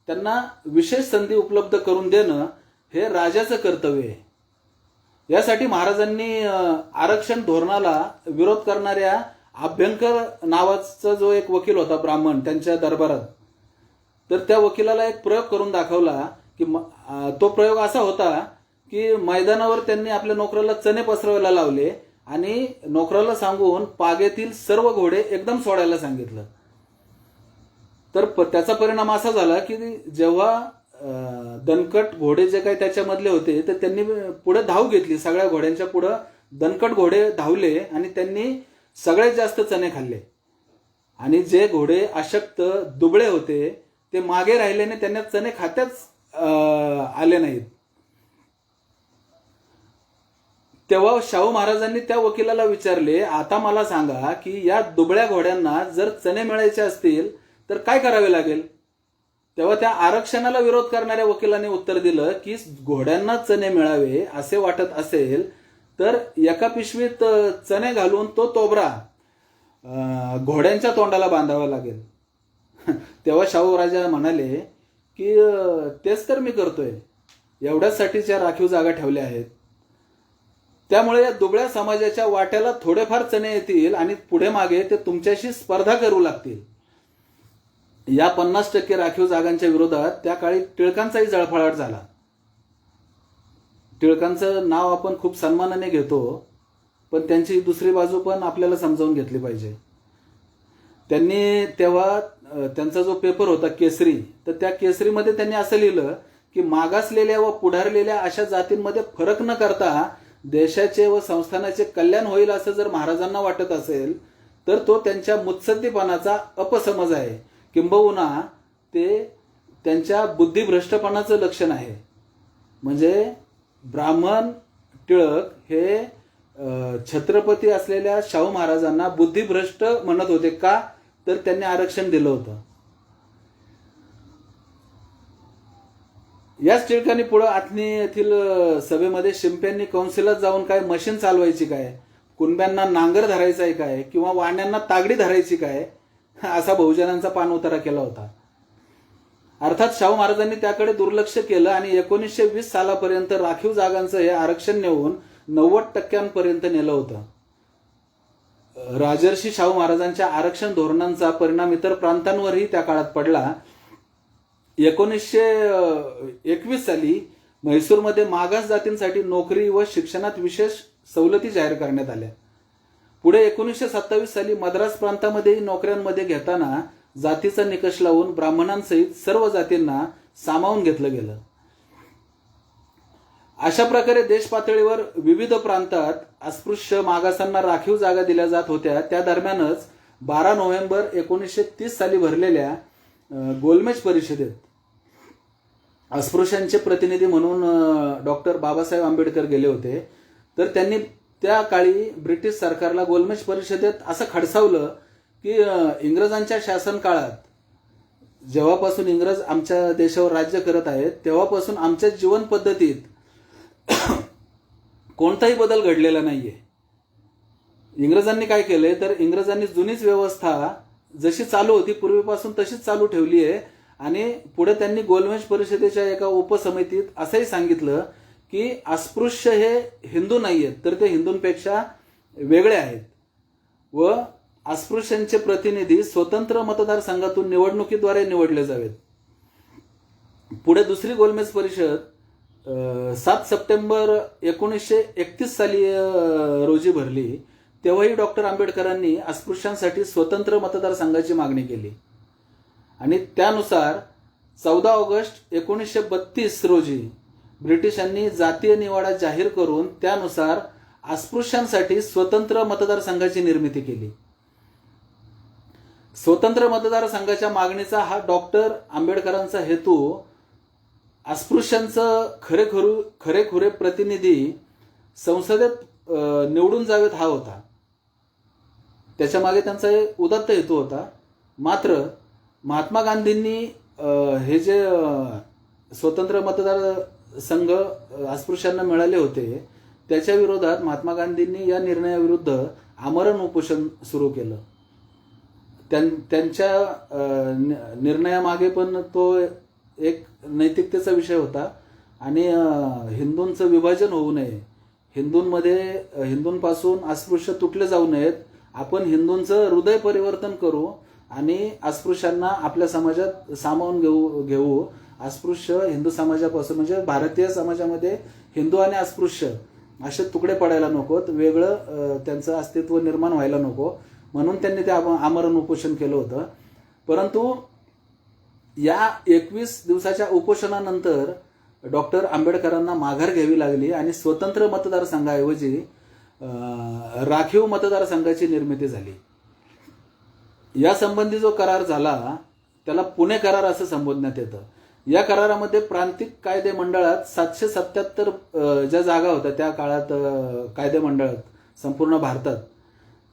त्यांना विशेष संधी उपलब्ध करून देणं हे राजाचं कर्तव्य आहे. यासाठी महाराजांनी आरक्षण धोरणाला विरोध करणाऱ्या अभ्यंकर नावाचा जो एक वकील होता ब्राह्मण त्यांच्या दरबारात, तर त्या वकिलाला एक प्रयोग करून दाखवला की तो प्रयोग असा होता की मैदानावर त्यांनी आपल्या नोकराला चणे पसरवायला लावले आणि नोकराला सांगून पागेतील सर्व घोडे एकदम सोडायला सांगितलं. तर त्याचा परिणाम असा झाला की जेव्हा दणकट घोडे जे काही त्याच्यामधले होते तर त्यांनी पुढे धाव घेतली. सगळ्या घोड्यांच्या पुढे दणकट घोडे धावले आणि त्यांनी सगळ्यात जास्त चणे खाल्ले. आणि जे घोडे अशक्त दुबळे होते ते मागे राहिल्याने त्यांना चणे खात्याच आले नाहीत. तेव्हा शाहू महाराजांनी त्या वकिलाला विचारले, आता मला सांगा की या दुबळ्या घोड्यांना जर चणे मिळायचे असतील तर काय करावे लागेल? तेव्हा त्या आरक्षणाला विरोध करणाऱ्या वकिलाने उत्तर दिलं की घोड्यांना चणे मिळावे असे वाटत असेल तर एका पिशवीत चणे घालून तो तोबरा घोड्यांच्या तोंडाला बांधावा लागेल. तेव्हा शाहू राजा म्हणाले की तेच तर मी करतोय, एवढ्यासाठीच्या राखीव जागा ठेवल्या आहेत. त्यामुळे या दुबळ्या समाजाच्या वाट्याला थोडेफार चणे येतील आणि पुढे मागे ते तुमच्याशी स्पर्धा करू लागतील. या 50% राखीव जागांच्या विरोधात त्या काळी टिळकांचाही जळफळाट झाला. टिळकांचं नाव आपण खूप सन्मानाने घेतो, पण त्यांची दुसरी बाजू पण आपल्याला समजावून घेतली पाहिजे. त्यांनी तेव्हा त्यांचा जो पेपर होता केसरी, तर त्या केसरीमध्ये त्यांनी असं लिहिलं की मागासलेल्या व पुढारलेल्या अशा जातींमध्ये फरक न करता देशाचे व संस्थानाचे कल्याण होईल असं जर महाराजांना वाटत असेल तर तो त्यांच्या मुत्सद्दीपणाचा अपसमज आहे, किंबहुना ते त्यांच्या बुद्धिभ्रष्टपणाचं लक्षण आहे. म्हणजे ब्राह्मण टिळक हे छत्रपती असलेल्या शाहू महाराजांना बुद्धिभ्रष्ट म्हणत होते. का? तर त्यांनी आरक्षण दिलं होतं. याच टिळकांनी पुढे आथणी येथील सभेमध्ये शिंप्यांनी कौन्सिलात जाऊन काय मशीन चालवायची काय, कुणब्यांना नांगर धरायचा आहे काय, किंवा वाण्यांना तागडी धरायची काय, असा बहुजनांचा पाणउतारा केला होता. अर्थात शाहू महाराजांनी त्याकडे दुर्लक्ष केलं आणि 1920 सालापर्यंत राखीव जागांचं हे आरक्षण नेऊन 90% नेलं होतं. राजर्षी शाहू महाराजांच्या आरक्षण धोरणांचा परिणाम इतर प्रांतांवरही त्या काळात पडला. 1921 साली म्हैसूरमध्ये मागास जातींसाठी नोकरी व शिक्षणात विशेष सवलती जाहीर करण्यात आल्या. पुढे 1927 साली मद्रास प्रांतामध्येही नोकऱ्यांमध्ये घेताना जातीचा निकष लावून ब्राह्मणांसहित सर्व जातींना सामावून घेतलं गेलं. अशा प्रकारे देश पातळीवर विविध प्रांतात अस्पृश्य मागासांना राखीव जागा दिल्या जात होत्या. त्या दरम्यानच 12 नोव्हेंबर 1930 साली भरलेल्या गोलमेज परिषदेत अस्पृश्यांचे प्रतिनिधी म्हणून डॉक्टर बाबासाहेब आंबेडकर गेले होते. तर त्यांनी त्या काळी ब्रिटिश सरकारला गोलमेज परिषदेत असं खडसावलं की इंग्रजांच्या शासन काळात जेव्हापासून इंग्रज आमच्या देशावर राज्य करत आहेत तेव्हापासून आमच्या जीवन पद्धतीत कोणताही बदल घडलेला नाहीये. इंग्रजांनी काय केलंय तर इंग्रजांनी जुनीच व्यवस्था जशी चालू होती पूर्वीपासून तशीच चालू ठेवली आहे. आणि पुढे त्यांनी गोलमेज परिषदेच्या एका उपसमितीत असंही सांगितलं की अस्पृश्य हे हिंदू नाहीयेत तर ते हिंदूंपेक्षा वेगळे आहेत व अस्पृश्यांचे प्रतिनिधी स्वतंत्र मतदारसंघातून निवडणुकीद्वारे निवडले जावेत. पुढे दुसरी गोलमेज परिषद 7 सप्टेंबर 1931 साली रोजी भरली. तेव्हाही डॉक्टर आंबेडकरांनी अस्पृश्यांसाठी स्वतंत्र मतदारसंघाची मागणी केली आणि त्यानुसार 14 ऑगस्ट 1932 रोजी ब्रिटिशांनी जातीय निवाडा जाहीर करून त्यानुसार अस्पृश्यांसाठी स्वतंत्र मतदारसंघाची निर्मिती केली. स्वतंत्र मतदारसंघाच्या मागणीचा हा डॉक्टर आंबेडकरांचा हेतू अस्पृश्यांचं खरेखुरे प्रतिनिधी संसदेत निवडून जावेत हा होता. त्याच्या मागे त्यांचा एक उदात्त हेतू होता. मात्र महात्मा गांधींनी हे जे स्वतंत्र मतदार संघ अस्पृश्यांना मिळाले होते त्याच्या विरोधात महात्मा गांधींनी या निर्णयाविरुद्ध आमरण उपोषण सुरू केलं. त्यांच्या निर्णयामागे पण तो एक नैतिकतेचा विषय होता आणि हिंदूंचं विभाजन होऊ नये, हिंदूंपासून अस्पृश्य तुटले जाऊ नयेत, आपण हिंदूंचं हृदय परिवर्तन करू आणि अस्पृश्यांना आपल्या समाजात सामावून घेऊ. अस्पृश्य हिंदू समाजापासून म्हणजे भारतीय समाजामध्ये हिंदू आणि अस्पृश्य असे तुकडे पडायला नकोत, वेगळं त्यांचं अस्तित्व निर्माण व्हायला नको, म्हणून त्यांनी ते आमरण उपोषण केलं होतं. परंतु या 21 दिवसाच्या उपोषणानंतर डॉक्टर आंबेडकरांना माघार घ्यावी लागली आणि स्वतंत्र मतदारसंघाऐवजी राखीव मतदारसंघाची निर्मिती झाली. या संबंधी जो करार झाला त्याला पुणे करार असं संबोधण्यात येतं. या करारामध्ये प्रांतिक कायदे मंडळात 777 ज्या जागा होत्या त्या काळात कायदे मंडळात संपूर्ण भारतात,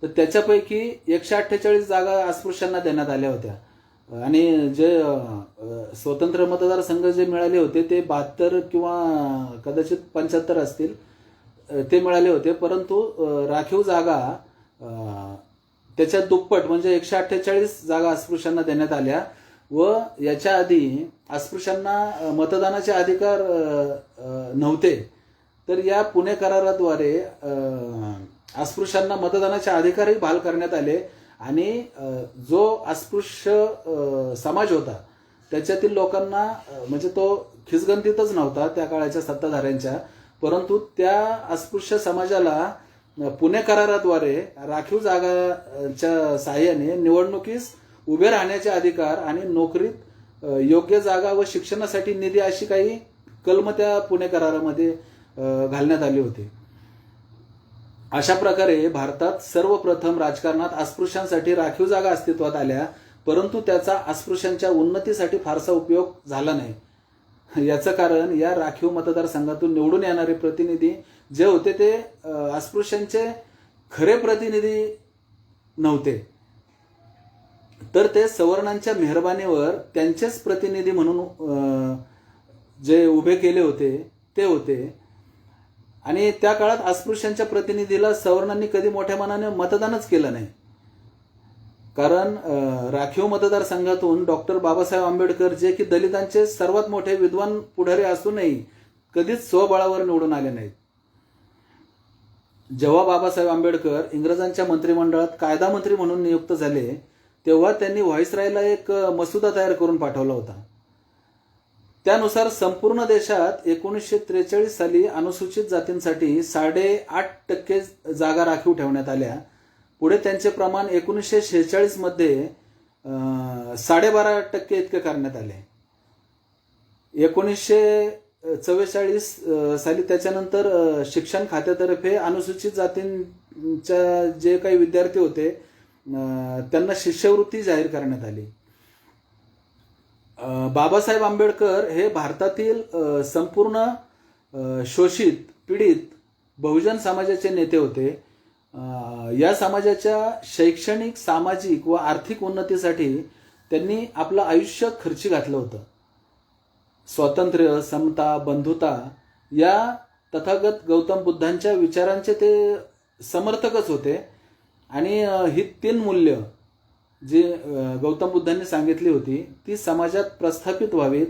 तर त्याच्यापैकी 148 जागा अस्पृश्यांना देण्यात आल्या होत्या आणि जे स्वतंत्र मतदारसंघ जे मिळाले होते ते 72 किंवा कदाचित 75 असतील ते मिळाले होते. परंतु राखीव जागा त्याच्या दुप्पट म्हणजे 148 जागा अस्पृश्यांना देण्यात आल्या व याच्या आधी अस्पृश्यांना मतदानाचे अधिकार नव्हते. तर या पुणे कराराद्वारे अस्पृश्यांना मतदानाचे अधिकारही बहाल करण्यात आले आणि जो अस्पृश्य समाज होता त्याच्यातील लोकांना म्हणजे तो खिसगंतीतच नव्हता त्या काळाच्या सत्ताधाऱ्यांच्या, परंतु त्या अस्पृश्य समाजाला पुणे कराराद्वारे राखीव जागाच्या साहाय्याने निवडणुकीस उभे राहण्याचे अधिकार आणि नोकरीत योग्य जागा व शिक्षणासाठी निधी अशी काही कलम त्या पुणे करारामध्ये घालण्यात आली होती. अशा प्रकारे भारतात सर्वप्रथम राजकारणात अस्पृश्यांसाठी राखीव जागा अस्तित्वात आल्या, परंतु त्याचा अस्पृश्यांच्या उन्नतीसाठी फारसा उपयोग झाला नाही. याचं कारण या राखीव मतदारसंघातून निवडून येणारे प्रतिनिधी जे होते ते अस्पृश्यांचे खरे प्रतिनिधी नव्हते, तर ते सवर्णांच्या मेहरबानीवर त्यांचेच प्रतिनिधी म्हणून जे उभे केले होते ते होते. आणि त्या काळात अस्पृश्यांच्या प्रतिनिधीला सवर्णांनी कधी मोठ्या मनाने मतदानच केलं नाही, कारण राखीव मतदारसंघातून डॉक्टर बाबासाहेब आंबेडकर जे की दलितांचे सर्वात मोठे विद्वान पुढारी असूनही कधीच स्वबळावर निवडून आले नाहीत. जेव्हा बाबासाहेब आंबेडकर इंग्रजांच्या मंत्रिमंडळात कायदा मंत्री म्हणून नियुक्त झाले तेव्हा त्यांनी व्हाईसरायला एक मसुदा तयार करून पाठवला होता. त्यानुसार संपूर्ण देशात 1943 साली अनुसूचित जातींसाठी 8.5% जागा राखीव ठेवण्यात आल्या. पुढे त्यांचे प्रमाण 1946 मध्ये 12.5% इतके करण्यात आले. 1944 साली त्याच्यानंतर शिक्षण खात्यातर्फे अनुसूचित जातींच्या जे काही विद्यार्थी होते त्यांना शिष्यवृत्ती जाहीर करण्यात आली. बाबासाहेब आंबेडकर हे भारतातील संपूर्ण शोषित पीडित बहुजन समाजाचे नेते होते. या समाजाच्या शैक्षणिक, सामाजिक व आर्थिक उन्नतीसाठी त्यांनी आपलं आयुष्य खर्ची घातलं होतं. स्वातंत्र्य, समता, बंधुता या तथागत गौतम बुद्धांच्या विचारांचे ते समर्थकच होते आणि ही 3 मूल्य जी गौतम बुद्धांनी सांगितली होती ती समाजात प्रस्थापित व्हावीत,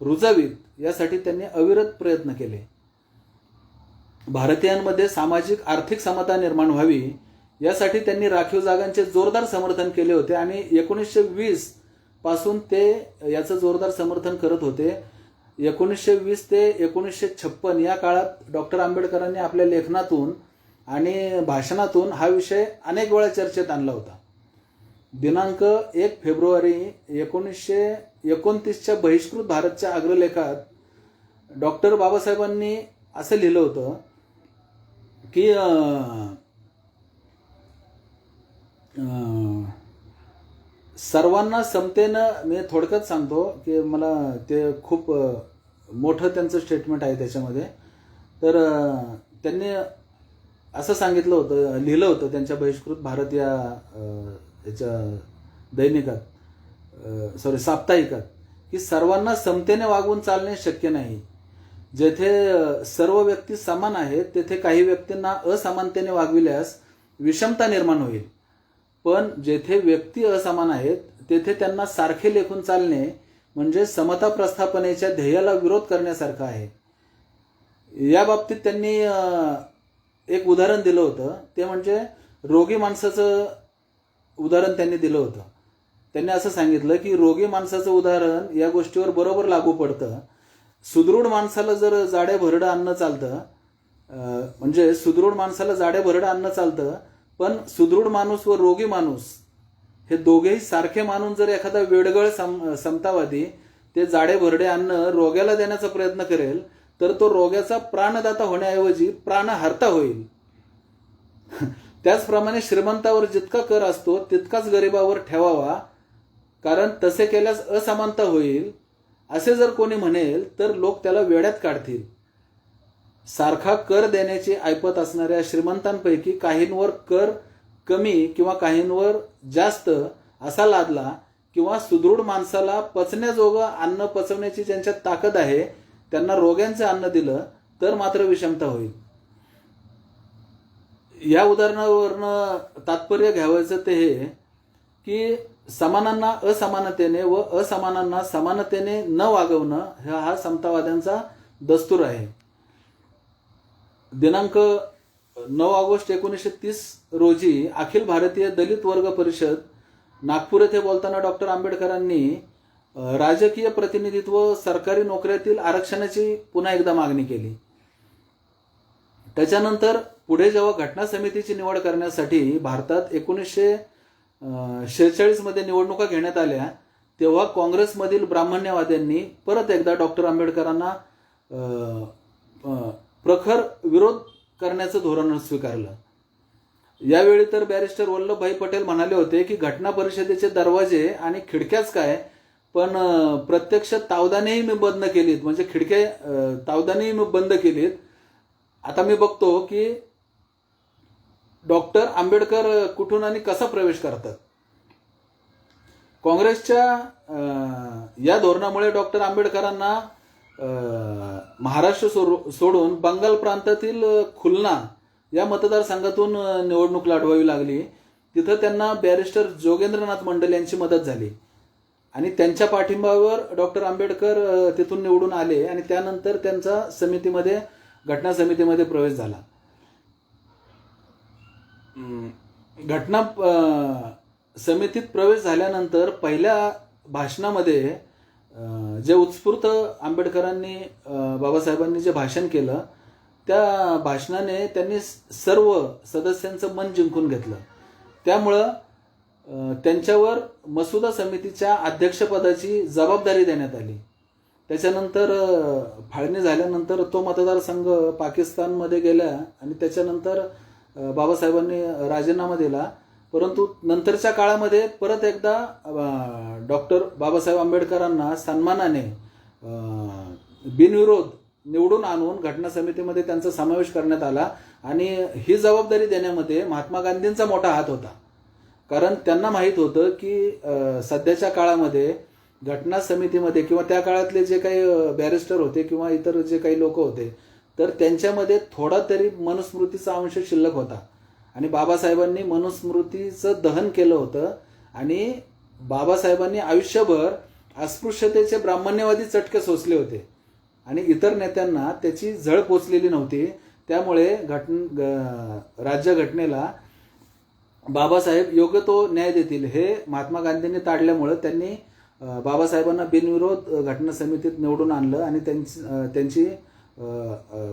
रुजावीत यासाठी त्यांनी अविरत प्रयत्न केले. भारतीयांमध्ये सामाजिक आर्थिक समता निर्माण व्हावी यासाठी त्यांनी राखीव जागांचे जोरदार समर्थन केले होते आणि 1920 पासून ते याचं जोरदार समर्थन करत होते. 1920 ते 1956 या काळात डॉक्टर आंबेडकरांनी आपल्या लेखनातून आणि भाषणातून हा विषय अनेक वेळा चर्चेत आणला होता. दिनांक 1 फेब्रुवारी 1929च्या बहिष्कृत भारतच्या अग्रलेखात डॉक्टर बाबासाहेबांनी असं लिहिलं होतं की सर्वांना समतेनं, मी थोडक्यात सांगतो की मला ते खूप मोठं त्यांचं स्टेटमेंट आहे त्याच्यामध्ये. तर त्यांनी असं सांगितलं होतं, लिहिलं होतं त्यांच्या बहिष्कृत भारत या याच्या दैनिकात, साप्ताहिकात, की सर्वांना समतेने वागवून चालणे शक्य नाही. जेथे सर्व व्यक्ती समान आहेत तेथे काही व्यक्तींना असमानतेने वागविल्यास विषमता निर्माण होईल. पण जेथे व्यक्ती असमान आहेत तेथे त्यांना सारखे लेखून चालणे म्हणजे समता प्रस्थापनेच्या ध्येयाला विरोध करण्यासारखं आहे. या बाबतीत त्यांनी एक उदाहरण दिलं होतं, ते म्हणजे रोगी माणसाचं उदाहरण त्यांनी दिलं होतं. त्यांनी असं सांगितलं की रोगी माणसाचं उदाहरण या गोष्टीवर बरोबर लागू पडतं. सुदृढ माणसाला जर जाडे भरडं अन्न चालतं, म्हणजे सुदृढ माणसाला जाडे भरडं अन्न चालतं, पण सुदृढ माणूस व रोगी माणूस हे दोघेही सारखे मानून जर एखादा वेडगळ समतावादी ते जाडे भरडे अन्न रोग्याला देण्याचा प्रयत्न करेल तर तो रोग्याचा प्राणदाता होण्याऐवजी प्राणहर्ता होईल. त्याचप्रमाणे श्रीमंतावर जितका कर असतो तितकाच गरिबावर ठेवावा, कारण तसे केल्यास असमानता होईल असे जर कोणी म्हणेल तर लोक त्याला वेड्यात काढतील. सारखा कर देण्याची ऐपत असणाऱ्या श्रीमंतांपैकी काहींवर कर कमी किंवा काहींवर जास्त असा लादला किंवा सुदृढ माणसाला पचण्याजोगं अन्न पचवण्याची ज्यांच्यात ताकद आहे त्यांना रोग्यांचे अन्न दिलं तर मात्र विषमता होईल. या उदाहरणावरनं तात्पर्य घ्यावायचं ते हे की समानांना असमानतेने व असमानांना समानतेने न वागवणं हा समतावाद्यांचा दस्तूर आहे. दिनांक 9 ऑगस्ट 1930 रोजी अखिल भारतीय दलित वर्ग परिषद नागपूर येथे बोलताना डॉक्टर आंबेडकरांनी राजकीय प्रतिनिधित्व सरकारी नोकऱ्यातील आरक्षणाची पुन्हा एकदा मागणी केली. त्याच्यानंतर पुढे जेव्हा घटना समितीची निवड करण्यासाठी भारतात 1946 मध्ये निवडणुका घेण्यात आल्या तेव्हा काँग्रेसमधील ब्राह्मण्यवाद्यांनी परत एकदा डॉक्टर आंबेडकरांना प्रखर विरोध करण्याचं धोरण स्वीकारलं. यावेळी तर बॅरिस्टर वल्लभभाई पटेल म्हणाले होते की घटना परिषदेचे दरवाजे आणि खिडक्याच काय, पण प्रत्यक्ष तावदानेही मी बंद केलीत, म्हणजे खिडक्या तावदानेही मी बंद केलीत. आता मी बघतो की डॉक्टर आंबेडकर कुठून आणि कसा प्रवेश करतात. काँग्रेसच्या या धोरणामुळे डॉक्टर आंबेडकरांना महाराष्ट्र सोडून बंगाल प्रांतातील खुलना या मतदारसंघातून निवडणूक लढवावी लागली. तिथं त्यांना बॅरिस्टर जोगेंद्रनाथ मंडल यांची मदत झाली आणि त्यांच्या पाठिंब्यावर डॉक्टर आंबेडकर तिथून निवडून आले आणि त्यानंतर त्यांचा घटना समितीमध्ये प्रवेश झाला. घटना समितीत प्रवेश झाल्यानंतर पहिल्या भाषणामध्ये जे उत्स्फूर्त आंबेडकरांनी बाबासाहेबांनी जे भाषण केलं त्या भाषणाने त्यांनी सर्व सदस्यांचं मन जिंकून घेतलं. त्यामुळं त्यांच्यावर मसुदा समितीच्या अध्यक्षपदाची जबाबदारी देण्यात आली. त्याच्यानंतर फाळणी झाल्यानंतर तो मतदारसंघ पाकिस्तानमध्ये गेला आणि त्याच्यानंतर बाबासाहेबांनी राजीनामा दिला. परंतु नंतरच्या काळामध्ये परत एकदा डॉक्टर बाबासाहेब आंबेडकरांना सन्मानाने बिनविरोध निवडून आणून घटना समितीमध्ये त्यांचा समावेश करण्यात आला आणि ही जबाबदारी देण्यामध्ये महात्मा गांधींचा मोठा हात होता. कारण त्यांना माहीत होतं की सध्याच्या काळामध्ये घटना समितीमध्ये किंवा त्या काळातले जे काही बॅरिस्टर होते किंवा इतर जे काही लोक होते तर त्यांच्यामध्ये थोडा तरी मनुस्मृतीचा अंश शिल्लक होता आणि बाबासाहेबांनी मनुस्मृतीचं दहन केलं होतं आणि बाबासाहेबांनी आयुष्यभर अस्पृश्यतेचे ब्राह्मण्यवादी चटके सोसले होते आणि इतर नेत्यांना त्याची झळ पोचलेली नव्हती. त्यामुळे राज्यघटनेला बाबासाहेब योग्य तो न्याय देतील हे महात्मा गांधींनी ताडल्यामुळे त्यांनी बाबासाहेबांना बिनविरोध घटना समितीत निवडून आणलं आणि त्यांची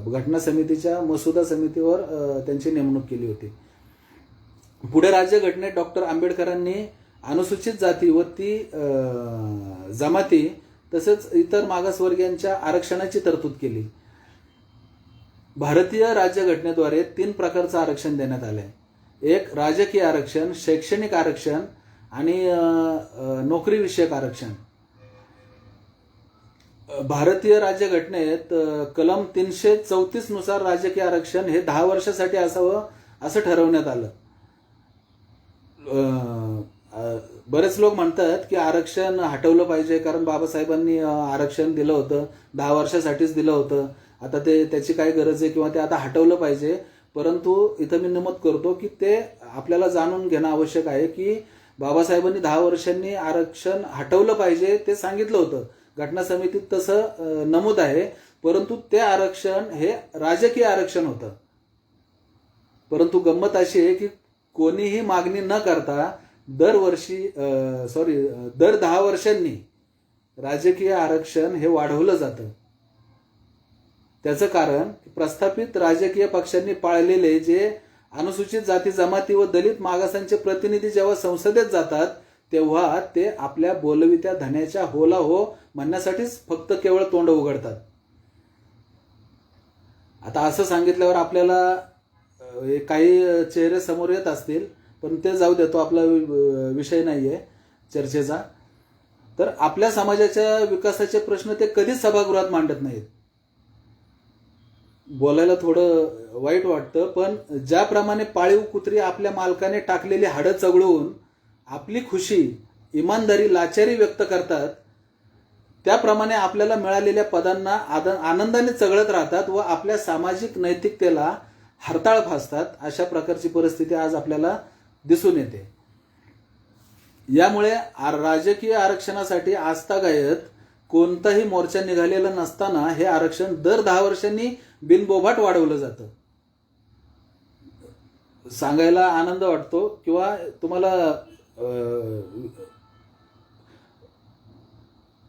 घटना समितीच्या मसुदा समितीवर त्यांची नेमणूक केली होती. पुढे राज्यघटनेत डॉक्टर आंबेडकरांनी अनुसूचित जाती व ती जमाती तसेच इतर मागासवर्गीयांच्या आरक्षणाची तरतूद केली. भारतीय राज्यघटनेद्वारे 3 प्रकारचं आरक्षण देण्यात आलं आहे. एक राजकीय आरक्षण, शैक्षणिक आरक्षण आणि नोकरीविषयक आरक्षण. भारतीय राज्यघटनेत कलम 334 नुसार राजकीय आरक्षण हे 10 वर्षासाठी असावं असं ठरवण्यात आलं. बरेच लोक म्हणतात की आरक्षण हटवलं पाहिजे कारण बाबासाहेबांनी आरक्षण दिलं होतं, 10 वर्षासाठीच दिलं होतं, आता त्याची काय गरज आहे किंवा ते आता हटवलं पाहिजे. परंतु इथं मी नमूद करतो की ते आपल्याला जाणून घेणं आवश्यक आहे की बाबासाहेबांनी 10 वर्षांनी आरक्षण हटवलं पाहिजे ते सांगितलं होतं, घटना समितीत तसं नमूद आहे. परंतु ते आरक्षण हे राजकीय आरक्षण होतं. परंतु गंमत अशी आहे की कोणीही मागणी न करता दर 10 वर्षांनी राजकीय आरक्षण हे वाढवलं जातं. त्याचं कारण प्रस्थापित राजकीय पक्षांनी पाळलेले जे अनुसूचित जाती जमाती व दलित मागासांचे प्रतिनिधी जेव्हा संसदेत जातात तेव्हा ते आपल्या बोलवित्या धन्याच्या होला हो म्हणण्यासाठीच फक्त केवळ तोंड उघडतात. आता असं सांगितल्यावर आपल्याला काही चेहरे समोर येत असतील, पण ते जाऊ देतो, आपला विषय नाहीये चर्चेचा. तर आपल्या समाजाच्या विकासाचे प्रश्न ते कधीच सभागृहात मांडत नाहीत. बोलायला थोडं वाईट वाटतं, पण ज्याप्रमाणे पाळीव कुत्री आपल्या मालकाने टाकलेली हाडं चघळून आपली खुशी, इमानदारी, लाचारी व्यक्त करतात, त्याप्रमाणे आपल्याला मिळालेल्या पदांना आनंदाने चघळत राहतात व आपल्या सामाजिक नैतिकतेला हरताळ फासतात. अशा प्रकारची परिस्थिती आज आपल्याला दिसून येते. यामुळे राजकीय आरक्षणासाठी आजतागायत कोणताही मोर्चा निघालेला नसताना हे आरक्षण दर 10 वर्षांनी बिनबोभाट वाढवलं जातं. सांगायला आनंद वाटतो किंवा तुम्हाला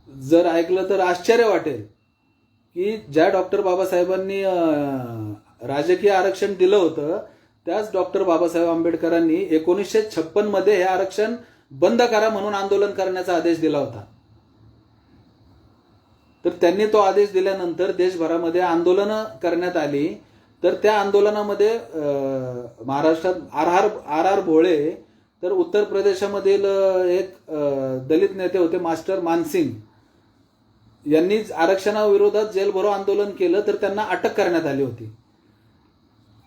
जर ऐकलं तर आश्चर्य वाटेल की ज्या डॉक्टर बाबासाहेबांनी राजकीय आरक्षण दिलं होतं त्याच डॉक्टर बाबासाहेब आंबेडकरांनी 1956 मध्ये हे आरक्षण बंद करा म्हणून आंदोलन करण्याचा आदेश दिला होता. तर त्यांनी तो आदेश दिल्यानंतर देशभरामध्ये आंदोलनं करण्यात आली. तर त्या आंदोलनामध्ये महाराष्ट्रात आर आर भोळे, तर उत्तर प्रदेशामधील एक दलित नेते होते मास्टर मानसिंग, यांनी आरक्षणाविरोधात जेलभरो आंदोलन केलं, तर त्यांना अटक करण्यात आली होती.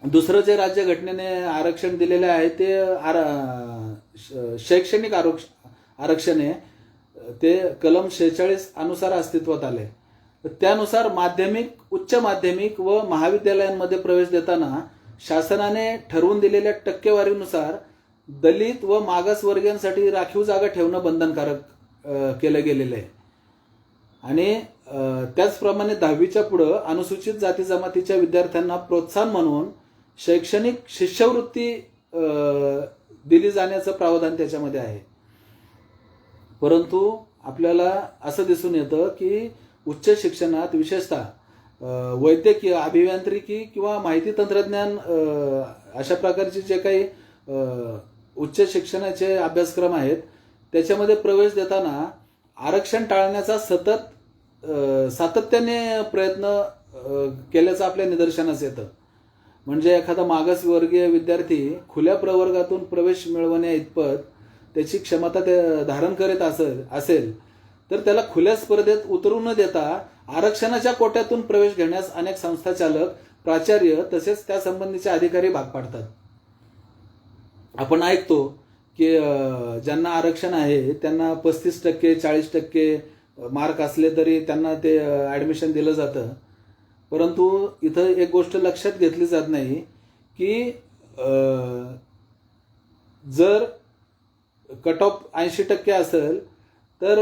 दुसरं जे राज्यघटनेने आरक्षण दिलेले आहे ते शैक्षणिक आरक्षण आहे, ते कलम 46 अनुसार अस्तित्वात आले. त्यानुसार माध्यमिक, उच्च माध्यमिक व महाविद्यालयांमध्ये प्रवेश देताना शासनाने ठरवून दिलेल्या टक्केवारीनुसार दलित व मागासवर्गीयांसाठी राखीव जागा ठेवणं बंधनकारक केलं गेलेलं आहे. आणि त्याचप्रमाणे 10वीच्या पुढं अनुसूचित जाती जमातीच्या विद्यार्थ्यांना प्रोत्साहन म्हणून शैक्षणिक शिष्यवृत्ती दिली जाण्याचं प्रावधान त्याच्यामध्ये आहे. परंतु आपल्याला असं दिसून येतं की उच्च शिक्षणात विशेषतः वैद्यकीय, अभियांत्रिकी किंवा माहिती तंत्रज्ञान अशा प्रकारचे जे काही उच्च शिक्षणाचे अभ्यासक्रम आहेत त्याच्यामध्ये प्रवेश देताना आरक्षण टाळण्याचा सातत्याने प्रयत्न केल्याचं आपल्या निदर्शनास येतं. म्हणजे एखादा मागासवर्गीय विद्यार्थी खुल्या प्रवर्गातून प्रवेश मिळवण्या इतपत त्याची क्षमता ते धारण करीत असेल तर त्याला खुल्या स्पर्धेत उतरू न देता आरक्षणाच्या कोट्यातून प्रवेश घेण्यास अनेक संस्था चालक, प्राचार्य तसेच त्या संबंधीचे अधिकारी भाग पाडतात. आपण ऐकतो की ज्यांना आरक्षण आहे त्यांना 35%, 40% मार्क असले तरी त्यांना ते ॲडमिशन दिलं जातं. परंतु इथं एक गोष्ट लक्षात घेतली जात नाही की जर कट ऑफ 80% असेल तर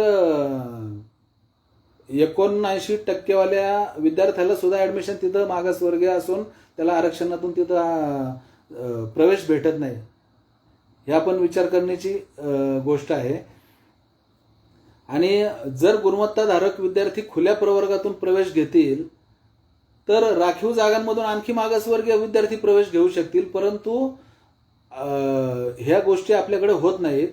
79% विद्यार्थ्याला सुद्धा ॲडमिशन तिथं मागासवर्गीय असून त्याला आरक्षणातून तिथं प्रवेश भेटत नाही. हे आपण विचार करण्याची गोष्ट आहे. आणि जर गुणवत्ताधारक विद्यार्थी खुल्या प्रवर्गातून प्रवेश घेतील तर राखीव जागांमधून आणखी मागासवर्गीय विद्यार्थी प्रवेश घेऊ शकतील. परंतु ह्या गोष्टी आपल्याकडे होत नाहीत.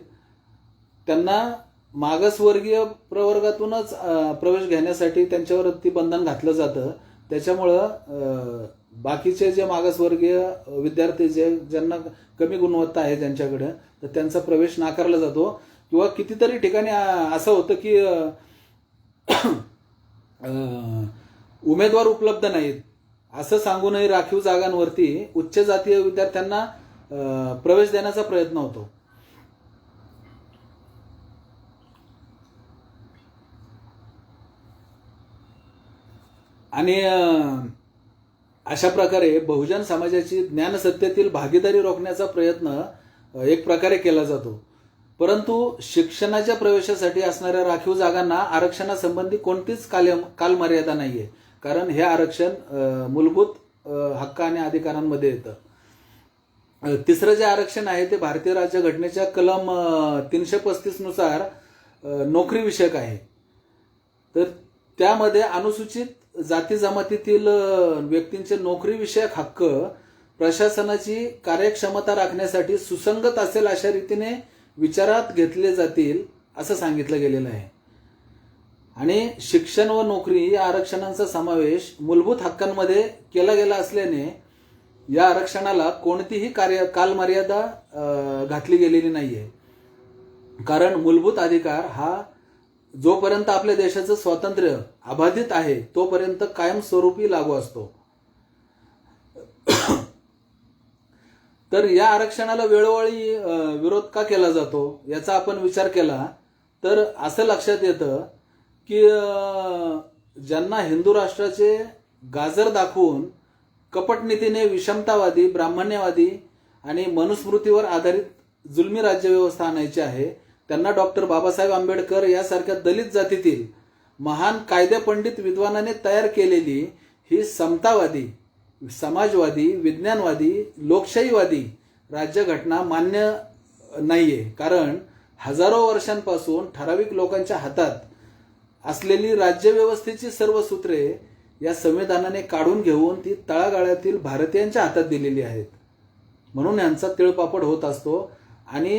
त्यांना मागासवर्गीय प्रवर्गातूनच प्रवेश घेण्यासाठी त्यांच्यावरती बंधन घातलं जातं. त्याच्यामुळं बाकीचे जे मागासवर्गीय विद्यार्थी ज्यांना कमी गुणवत्ता आहे ज्यांच्याकडे, तर त्यांचा प्रवेश नाकारला जातो. किंवा कितीतरी ठिकाणी असं होतं की उमेदवार उपलब्ध नाहीत असं सांगूनही राखीव जागांवरती उच्च जातीय विद्यार्थ्यांना प्रवेश देण्याचा प्रयत्न होतो. आणि अशा प्रकारे बहुजन समाजाची ज्ञानसत्तेतील भागीदारी रोखण्याचा प्रयत्न एक प्रकारे केला जातो. परंतु शिक्षणाच्या प्रवेशासाठी असणाऱ्या राखीव जागांना आरक्षणासंबंधी कोणतीच कालमर्यादा नाहीये, कारण हे आरक्षण मूलभूत हक्क आणि अधिकारांमध्ये येतं. तिसरं जे आरक्षण आहे ते भारतीय राज्यघटनेच्या कलम 335 नुसार नोकरी विषयक आहे. तर त्यामध्ये अनुसूचित जाती जमातीतील व्यक्तींचे नोकरी विषयक हक्क प्रशासनाची कार्यक्षमता राखण्यासाठी सुसंगत असेल अशा रीतीने विचारात घेतले जातील असं सांगितलं गेलेलं आहे. आणि शिक्षण व नोकरी या आरक्षणांचा समावेश मूलभूत हक्कांमध्ये केला गेला असल्याने या आरक्षणाला कोणतीही कालमर्यादा घातली गेलेली नाहीये. कारण मूलभूत अधिकार हा जोपर्यंत आपल्या देशाचं स्वातंत्र्य अबाधित आहे तोपर्यंत कायमस्वरूपी लागू असतो. तर या आरक्षणाला वेळोवेळी विरोध का केला जातो याचा आपण विचार केला तर असं लक्षात येतं की ज्यांना हिंदू राष्ट्राचे गाजर दाखवून कपटनीतीने विषमतावादी, ब्राह्मण्यवादी आणि मनुस्मृतीवर आधारित जुलमी राज्यव्यवस्था आणायची आहे, त्यांना डॉक्टर बाबासाहेब आंबेडकर यासारख्या दलित जातीतील महान कायदेपंडित विद्वानाने तयार केलेली ही समतावादी, समाजवादी, विज्ञानवादी, लोकशाहीवादी राज्यघटना मान्य नाहीये. कारण हजारो वर्षांपासून ठराविक लोकांच्या हातात असलेली राज्यव्यवस्थेची सर्व सूत्रे या संविधानाने काढून घेऊन ती तळागाळातील भारतीयांच्या हातात दिलेली आहेत. म्हणून यांचा तिळपापड होत असतो आणि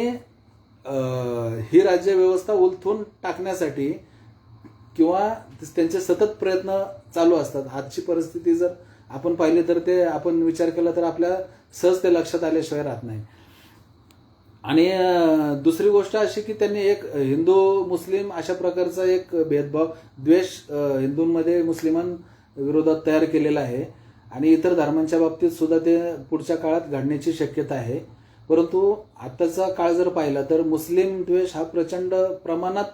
ही राज्यव्यवस्था उलथून टाकण्यासाठी किंवा त्यांचे सतत प्रयत्न चालू असतात. आजची परिस्थिती जर आपण पाहिली तर ते आपण विचार केला तर आपल्या सहज ते लक्षात आल्याशिवाय राहत नाही. आणि दुसरी गोष्ट अशी की त्यांनी एक हिंदू मुस्लिम अशा प्रकारचा एक भेदभाव, द्वेष हिंदूंमध्ये मुस्लिमांविरोधात तयार केलेला आहे आणि इतर धर्मांच्या बाबतीत सुद्धा ते पुढच्या काळात घडण्याची शक्यता आहे. परंतु आताचा काळ जर पाहिला तर मुस्लिम द्वेष हा प्रचंड प्रमाणात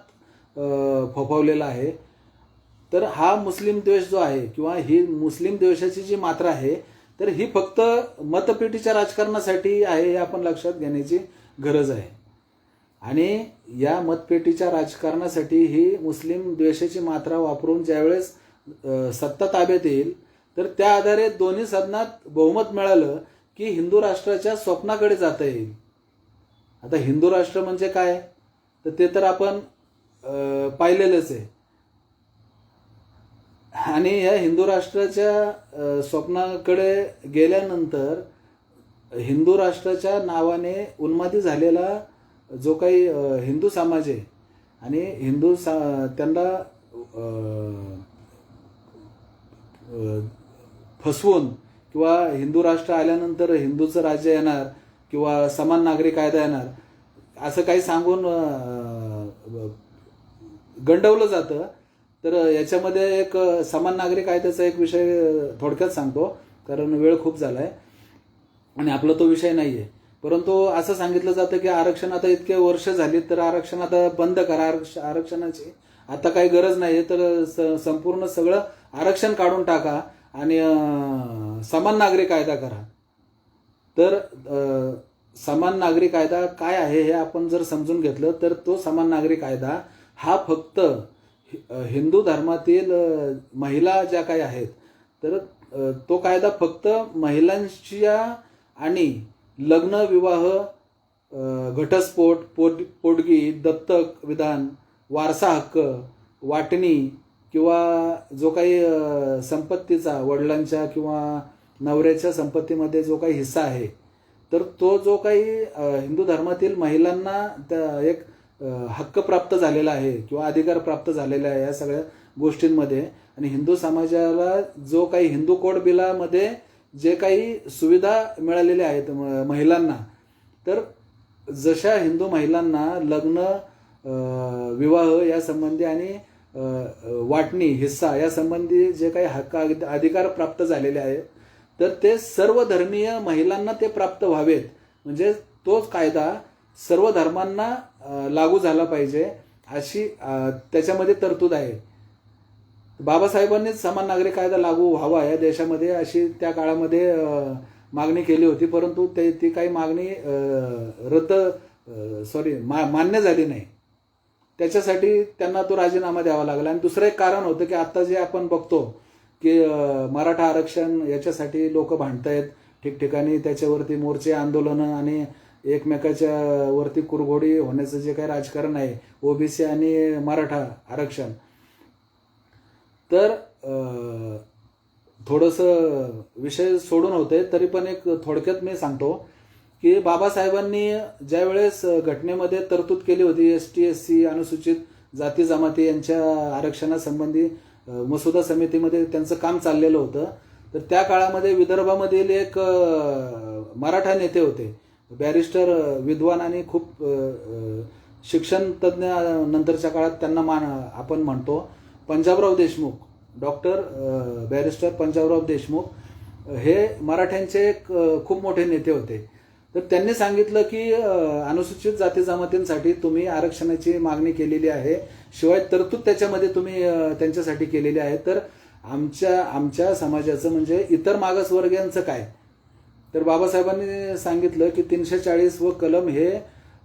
फोफावलेला आहे. तर हा मुस्लिम द्वेष जो आहे किंवा ही मुस्लिम द्वेषाची जी मात्रा आहे तर ही फक्त मतपेटीच्या राजकारणासाठी आहे हे आपण लक्षात घेण्याची गरज आहे. आणि या मतपेटीच्या राजकारणासाठी ही मुस्लिम द्वेषाची मात्रा वापरून ज्यावेळेस सत्ता ताब्यात येईल तर त्या आधारे दोन्ही सदनात बहुमत मिळालं की हिंदू राष्ट्राच्या स्वप्नाकडे जाता येईल. आता हिंदू राष्ट्र म्हणजे काय तर ते तर आपण पाहिलेलंच आहे. आणि या हिंदू राष्ट्राच्या स्वप्नाकडे गेल्यानंतर हिंदू राष्ट्राच्या नावाने उन्मादी झालेला जो काही हिंदू समाज आहे आणि त्यांना फसवून किंवा हिंदू राष्ट्र आल्यानंतर हिंदूचं राज्य येणार किंवा समान नागरी कायदा येणार असं काही सांगून गंडवलं जातं. तर याच्यामध्ये एक समान नागरी कायद्याचा एक विषय थोडक्यात सांगतो कारण वेळ खूप झालाय आणि आपला तो विषय नाहीये. परंतु असं सांगितलं जातं की आरक्षण आता इतके वर्ष झाली तर आरक्षण आता बंद करा, आरक्षणाची आता काही गरज नाही तर संपूर्ण सगळं आरक्षण काढून टाका आणि समान नागरी कायदा करा. तर समान नागरी कायदा काय आहे हे आपण जर समजून घेतलं तर तो समान नागरी कायदा हा फक्त हिंदू धर्मातील महिला ज्या काही आहेत तर तो कायदा फक्त महिलांच्या आणि लग्न, विवाह, घटस्फोट, पोटगी, दत्तक विधान, वारसा हक्क, वाटणी किंवा जो काही संपत्तीचा वडिलांच्या किंवा नवऱ्याच्या संपत्तीमध्ये जो काही हिस्सा आहे तर तो जो काही हिंदू धर्मातील महिलांना त्या एक हक्क प्राप्त झालेला आहे किंवा अधिकार प्राप्त झालेला आहे या सगळ्या गोष्टींमध्ये. आणि हिंदू समाजाला जो काही हिंदू कोड बिलामध्ये जे काही सुविधा मिळालेल्या आहेत महिलांना, तर जशा हिंदू महिलांना लग्न, विवाह या संबंधी आणि वाटणी, हिस्सा या संबंधी जे काही हक्क अधिकार प्राप्त झालेले आहेत, तर ते सर्व धर्मीय महिलांना ते प्राप्त व्हावेत. म्हणजे तोच कायदा सर्व धर्मांना लागू झाला पाहिजे अशी त्याच्यामध्ये तरतूद आहे. बाबासाहेबांनीच समान नागरिक कायदा लागू व्हावा या देशामध्ये अशी त्या काळामध्ये मागणी केली होती, परंतु ती काही मागणी मान्य झाली नाही. त्याच्यासाठी त्यांना तो राजीनामा द्यावा लागला. आणि दुसरं एक कारण होतं की आता जे आपण बघतो की मराठा आरक्षण याच्यासाठी लोक भांडतायत ठिकठिकाणी, त्याच्यावरती मोर्चे, आंदोलनं आणि एकमेकाच्या वरती कुरघोडी होण्याचं जे काही राजकारण आहे, ओबीसी आणि मराठा आरक्षण, तर थोडंसं विषय सोडून होते तरी पण एक थोडक्यात मी सांगतो की बाबासाहेबांनी ज्या वेळेस घटनेमध्ये तरतूद केली होती ST SC अनुसूचित जाती जमाती यांच्या आरक्षणासंबंधी मसुदा समितीमध्ये त्यांचं काम चाललेलं होतं, तर त्या काळामध्ये विदर्भामधील एक मराठा नेते होते, बॅरिस्टर, विद्वान आणि खूप शिक्षण तज्ज्ञ नंतरच्या काळात त्यांना आपण म्हणतो पंजाबराव देशमुख, डॉक्टर बॅरिस्टर पंजाबराव देशमुख हे मराठ्यांचे एक खूप मोठे नेते होते. तर त्यांनी सांगितलं की अनुसूचित जाती जमातींसाठी तुम्ही आरक्षणाची मागणी केलेली आहे, शिवाय तरतूद त्याच्यामध्ये तुम्ही त्यांच्यासाठी केलेली आहे, तर आमच्या समाजाचं म्हणजे इतर मागासवर्गीयांचं काय. तर बाबासाहेबांनी सांगितलं की 340 व कलम हे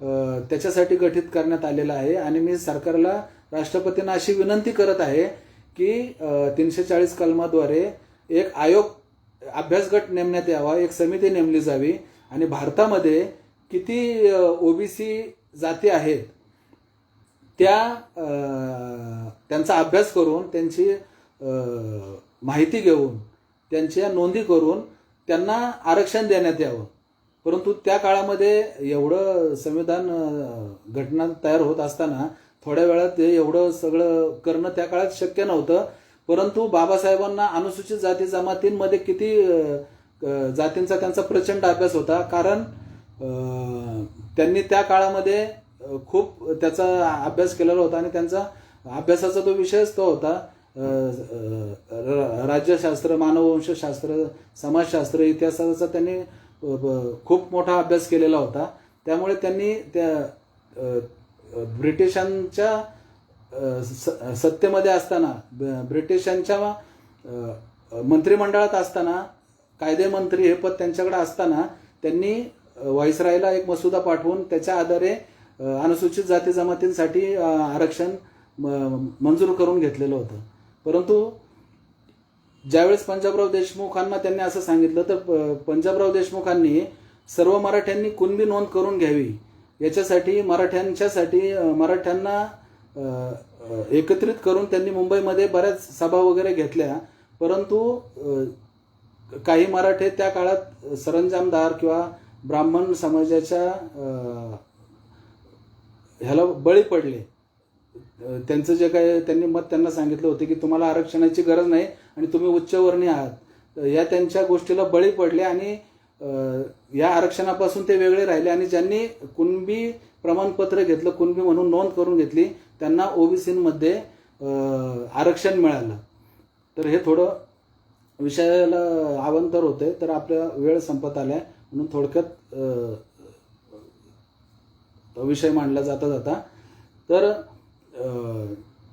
त्याच्यासाठी गठीत करण्यात आलेलं आहे आणि मी सरकारला, राष्ट्रपतींना अशी विनंती करत आहे की 340 कलमाद्वारे एक आयोग, अभ्यास गट नेमण्यात यावा, एक समिती नेमली जावी आणि भारतामध्ये किती ओबीसी जाती आहेत त्यांचा अभ्यास करून, त्यांची माहिती घेऊन, त्यांच्या नोंदी करून त्यांना आरक्षण देण्यात यावं. परंतु त्या काळामध्ये एवढं संविधान घटना तयार होत असताना थोड्या वेळात एवढं सगळं करणं त्या काळात शक्य नव्हतं. परंतु बाबासाहेबांना अनुसूचित जाती जमातींमध्ये किती जातींचा त्यांचा प्रचंड अभ्यास होता, कारण त्यांनी त्या काळामध्ये खूप त्याचा अभ्यास केलेला होता आणि त्यांचा अभ्यासाचा तो विषयच तो होता राज्यशास्त्र, मानववंशशास्त्र, समाजशास्त्र, इतिहासाचा त्यांनी खूप मोठा अभ्यास केलेला होता. त्यामुळे त्यांनी त्या ब्रिटिशांच्या सत्तेमध्ये असताना, ब्रिटिशांच्या मंत्रिमंडळात असताना, कायदेमंत्री हे पद त्यांच्याकडे असताना त्यांनी व्हाईसरायला एक मसुदा पाठवून त्याच्या आधारे अनुसूचित जाती जमातींसाठी आरक्षण मंजूर करून घेतलेलं होतं. परंतु ज्यावेळेस पंजाबराव देशमुखांना त्यांनी असं सांगितलं, तर पंजाबराव देशमुखांनी सर्व मराठ्यांनी कुणबी नोंद करून घ्यावी याच्यासाठी मराठ्यांना एकत्रित करून त्यांनी मुंबईमध्ये बऱ्याच सभा वगैरे घेतल्या. परंतु काही मराठे त्या काळात सरंजामदार किंवा ब्राह्मण समाजाच्या ह्याला बळी पडले. त्यांचं जे काय त्यांनी मत त्यांना सांगितलं होते की तुम्हाला आरक्षणाची गरज नाही आणि तुम्ही उच्चवर्णीय आहात, या त्यांच्या गोष्टीला बळी पडले आणि या आरक्षणापासून ते वेगळे राहिले. आणि ज्यांनी कुणबी प्रमाणपत्र घेतलं, कुणबी म्हणून नोंद करून घेतली, त्यांना ओबीसीमध्ये आरक्षण मिळालं. तर हे थोडं विषयाला अवांतर होते, तर आपला वेळ संपत आलाय म्हणून थोडक्यात विषय मांडला जाता तर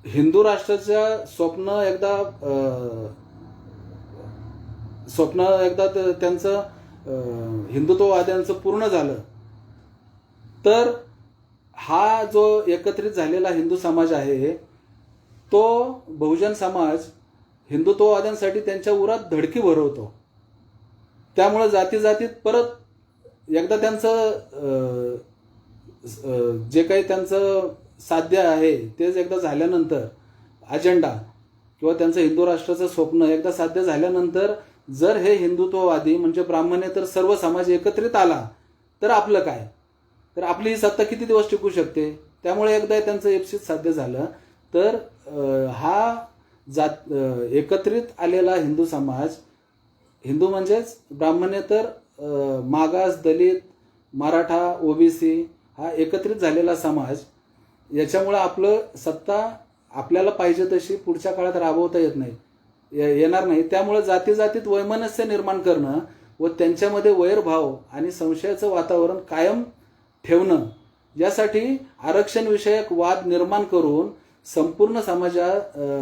हिंदू राष्ट्राचं स्वप्न एकदा त्यांचं हिंदुत्ववाद्यांचं पूर्ण झालं, तर हा जो एकत्रित झालेला हिंदू समाज आहे तो बहुजन समाज हिंदुत्ववाद्यांसाठी त्यांच्या उरात धडकी भरवतो. त्यामुळे जातीत परत एकदा त्यांचं जे काही त्यांचं साध्य आहे तेच एकदा झाल्यानंतर, अजेंडा किंवा त्यांचं हिंदू राष्ट्राचं स्वप्न एकदा साध्य झाल्यानंतर, जर हे हिंदुत्ववादी म्हणजे ब्राह्मणेतर सर्व समाज एकत्रित आला तर आपलं काय, तर आपली ही सत्ता किती दिवस टिकू शकते. त्यामुळे एकदा त्यांचं इप्सित साध्य झालं तर हा एकत्रित आलेला हिंदू समाज, हिंदू म्हणजेच ब्राह्मणेतर, मागास, दलित, मराठा, ओबीसी हा एकत्रित झालेला समाज, याच्यामुळं आपलं सत्ता आपल्याला पाहिजे तशी पुढच्या काळात राबवता येणार नाही. त्यामुळे जाती जातीत वैमनस्य निर्माण करणं व त्यांच्यामध्ये वैरभाव आणि संशयाचं वातावरण कायम ठेवणं, यासाठी आरक्षण विषयक वाद निर्माण करून संपूर्ण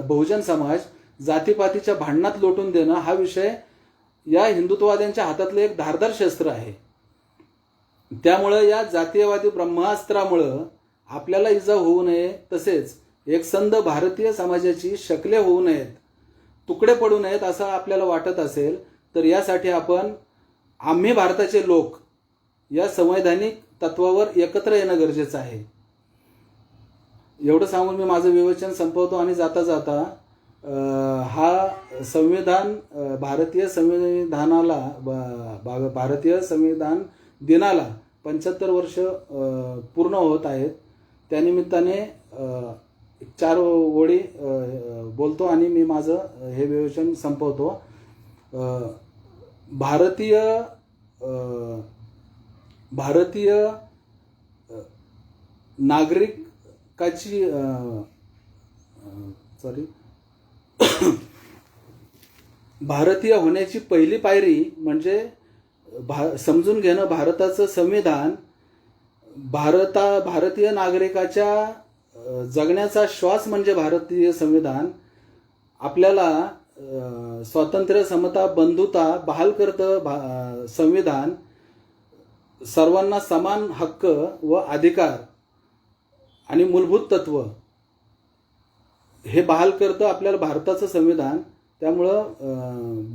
बहुजन समाज जातीपातीच्या भांडणात लोटून देणं हा विषय या हिंदुत्ववाद्यांच्या हातातलं एक धारदार शस्त्र आहे. त्यामुळं या जातीयवादी ब्रह्मास्त्रामुळं आपल्याला इजा होऊ नये, तसेच एकसंध भारतीय समाजाची शकले होऊ नयेत, तुकडे पडू नयेत असं आपल्याला वाटत असेल तर यासाठी आम्ही भारताचे लोक या संवैधानिक तत्वावर एकत्र येणं गरजेचं आहे. एवढं सांगून मी माझं विवेचन संपवतो आणि जाता जाता हा संविधान भारतीय संविधान दिनाला 75 वर्ष पूर्ण होत आहेत. त्यानिमित्ताने 4 ओळी बोलतो आणि मी माझं हे विवेचन संपवतो. भारतीय नागरिकाची भारतीय होण्याची पहिली पायरी म्हणजे समजून घेणं भारताचं संविधान. भारतीय नागरिकाच्या जगण्याचा श्वास म्हणजे भारतीय संविधान. आपल्याला स्वातंत्र्य, समता, बंधुता बहाल करतं संविधान. सर्वांना समान हक्क व अधिकार आणि मूलभूत तत्व हे बहाल करतं आपल्याला भारताचं संविधान. त्यामुळं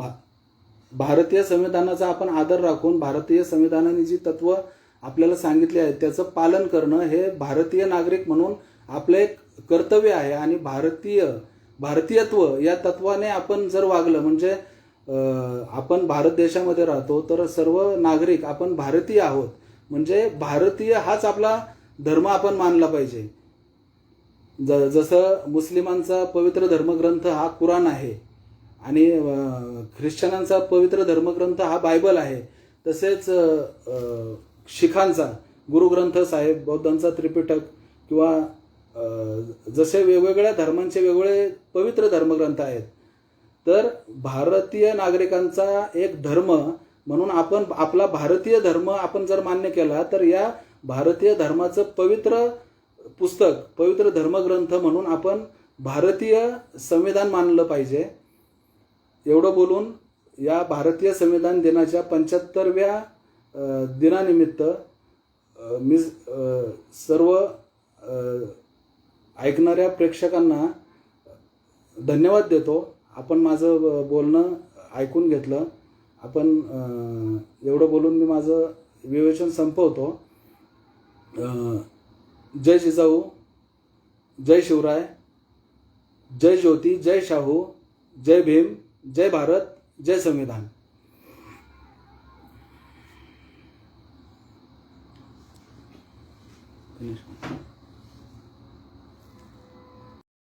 भारतीय संविधानाचा आपण आदर राखून भारतीय संविधानाने जी तत्व आपल्याला सांगितले आहेत त्याचं पालन करणं हे भारतीय नागरिक म्हणून आपलं एक कर्तव्य आहे. आणि भारतीयत्व या तत्वाने आपण जर वागलं म्हणजे आपण भारत देशामध्ये राहतो तर सर्व नागरिक आपण भारतीय आहोत, म्हणजे भारतीय हाच आपला धर्म आपण मानला पाहिजे. जसं मुस्लिमांचा पवित्र धर्मग्रंथ हा कुराण आहे आणि ख्रिश्चनांचा पवित्र धर्मग्रंथ हा बायबल आहे, तसेच शीखांचा गुरुग्रंथ साहेब, बौद्धांचा त्रिपिटक किंवा जसे वेगवेगळ्या धर्मांचे वेगवेगळे पवित्र धर्मग्रंथ आहेत. तर भारतीय नागरिकांचा एक धर्म म्हणून आपण आपला भारतीय धर्म आपण जर मान्य केला तर या भारतीय धर्माचं पवित्र पुस्तक, पवित्र धर्मग्रंथ म्हणून आपण भारतीय संविधान मानलं पाहिजे. एवढं बोलून या भारतीय संविधान दिनाच्या 75व्या दिनानिमित्त मी सर्व ऐकणाऱ्या प्रेक्षकांना धन्यवाद देतो. आपण माझं बोलणं ऐकून घेतलं. एवढं बोलून मी माझं विवेचन संपवतो. जय जिजाऊ, जय शिवराय, जय ज्योती, जय शाहू, जय भीम, जय भारत, जय संविधान.